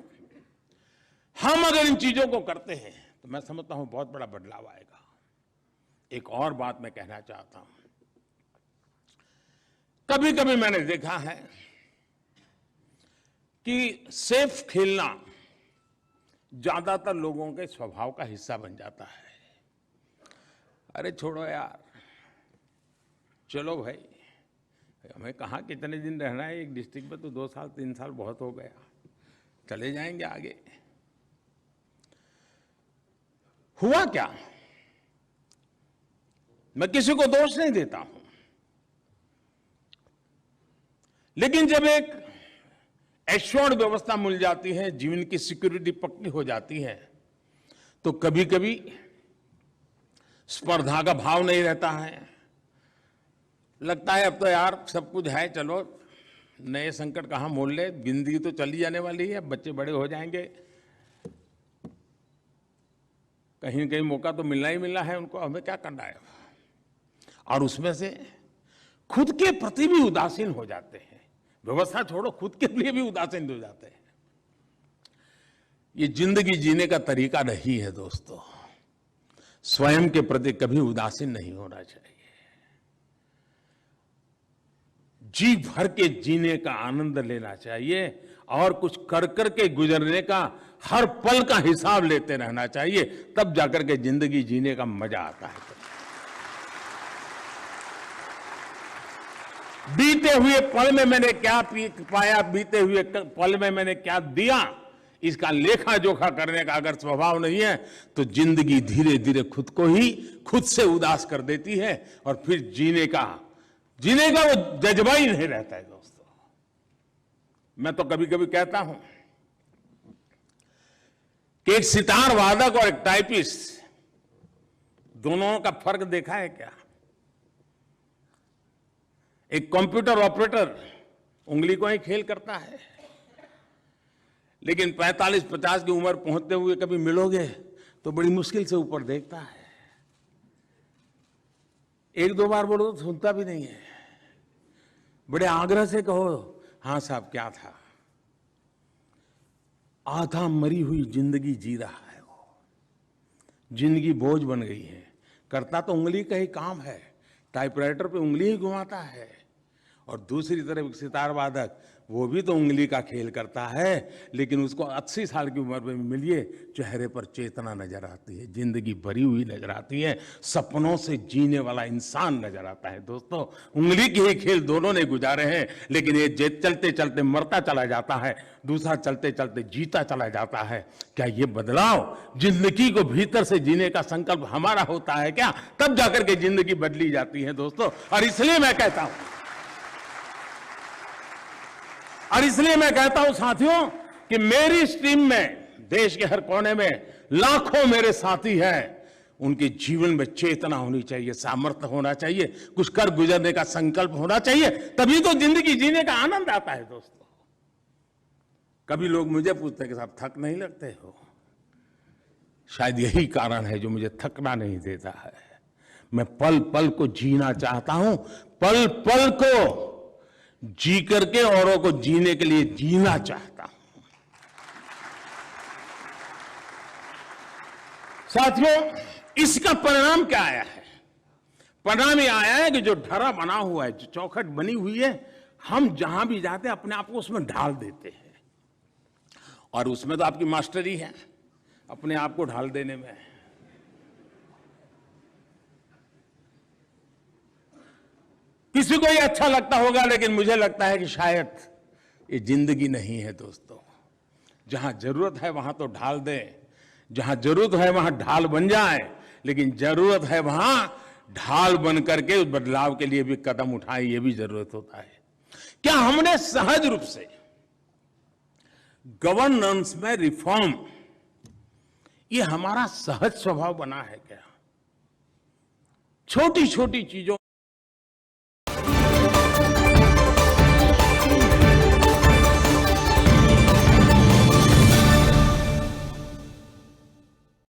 हम अगर इन चीजों को करते हैं तो मैं समझता हूं बहुत बड़ा बदलाव आएगा। एक और बात मैं कहना चाहता हूं, कभी कभी मैंने देखा है कि सेफ खेलना ज्यादातर लोगों के स्वभाव का हिस्सा बन जाता है। अरे छोड़ो यार, चलो भाई, हमें कहाँ कितने दिन रहना है एक डिस्ट्रिक्ट में, तो 2 साल 3 साल बहुत हो गया, चले जाएंगे आगे। हुआ क्या? मैं किसी को दोष नहीं देता हूं, लेकिन जब एक एश्योर्ड व्यवस्था मिल जाती है, जीवन की सिक्योरिटी पक्की हो जाती है, तो कभी कभी स्पर्धा का भाव नहीं रहता है। लगता है अब तो यार सब कुछ है, चलो नए संकट कहां मोल ले, जिंदगी तो चली जाने वाली है, बच्चे बड़े हो जाएंगे, कहीं कहीं मौका तो मिलना ही मिलना है उनको, हमें क्या करना है। और उसमें से खुद के प्रति भी उदासीन हो जाते हैं, व्यवस्था छोड़ो खुद के लिए भी उदासीन हो जाते हैं। ये जिंदगी जीने का तरीका नहीं है दोस्तों। स्वयं के प्रति कभी उदासीन नहीं होना चाहिए। जी भर के जीने का आनंद लेना चाहिए और कुछ कर कर के गुजरने का, हर पल का हिसाब लेते रहना चाहिए, तब जाकर के जिंदगी जीने का मजा आता है। बीते हुए पल में मैंने क्या पाया, बीते हुए पल में मैंने क्या दिया, इसका लेखा जोखा करने का अगर स्वभाव नहीं है तो जिंदगी धीरे धीरे खुद को ही खुद से उदास कर देती है और फिर जीने का वो जज्बा ही नहीं रहता है दोस्तों। मैं तो कभी कभी कहता हूं कि एक सितार वादक और एक टाइपिस्ट, दोनों का फर्क देखा है क्या? एक कंप्यूटर ऑपरेटर उंगली को ही खेल करता है, लेकिन 45-50 की उम्र पहुंचते हुए कभी मिलोगे तो बड़ी मुश्किल से ऊपर देखता है। एक दो बार बोलो तो सुनता भी नहीं है, बड़े आग्रह से कहो हां साहब क्या था। आधा मरी हुई जिंदगी जी रहा है वो, जिंदगी बोझ बन गई है। करता तो उंगली का ही काम है, टाइपराइटर पे उंगली ही घुमाता है, और दूसरी तरफ एक सितार वादक, वो भी तो उंगली का खेल करता है, लेकिन उसको 80 साल की उम्र में मिलिए चेहरे पर चेतना नजर आती है, जिंदगी भरी हुई नजर आती है, सपनों से जीने वाला इंसान नजर आता है। दोस्तों, उंगली के ही खेल दोनों ने गुजारे हैं, लेकिन ये चलते चलते मरता चला जाता है, दूसरा चलते चलते जीता चला जाता है। क्या ये बदलाव जिंदगी को भीतर से जीने का संकल्प हमारा होता है क्या? तब जाकर के जिंदगी बदली जाती है दोस्तों। और इसलिए मैं कहता हूं साथियों कि मेरी टीम में देश के हर कोने में लाखों मेरे साथी हैं, उनके जीवन में चेतना होनी चाहिए, सामर्थ्य होना चाहिए, कुछ कर गुजरने का संकल्प होना चाहिए, तभी तो जिंदगी जीने का आनंद आता है दोस्तों। कभी लोग मुझे पूछते हैं कि साहब थक नहीं लगते हो? शायद यही कारण है जो मुझे थकना नहीं देता है। मैं पल पल को जीना चाहता हूं, पल पल को जी करके औरों को जीने के लिए जीना चाहता हूं। साथियों, इसका परिणाम क्या आया है? परिणाम ये आया है कि जो ढरा बना हुआ है, जो चौखट बनी हुई है, हम जहां भी जाते हैं अपने आप को उसमें ढाल देते हैं, और उसमें तो आपकी मास्टरी है अपने आप को ढाल देने में। किसी को ये अच्छा लगता होगा, लेकिन मुझे लगता है कि शायद ये जिंदगी नहीं है दोस्तों। जहां जरूरत है वहां तो ढाल दें, जहां जरूरत है वहां ढाल बन जाए, लेकिन जरूरत है वहां ढाल बन करके उस बदलाव के लिए भी कदम उठाएं, ये भी जरूरत होता है। क्या हमने सहज रूप से गवर्नेंस में रिफॉर्म, ये हमारा सहज स्वभाव बना है क्या? छोटी छोटी चीजों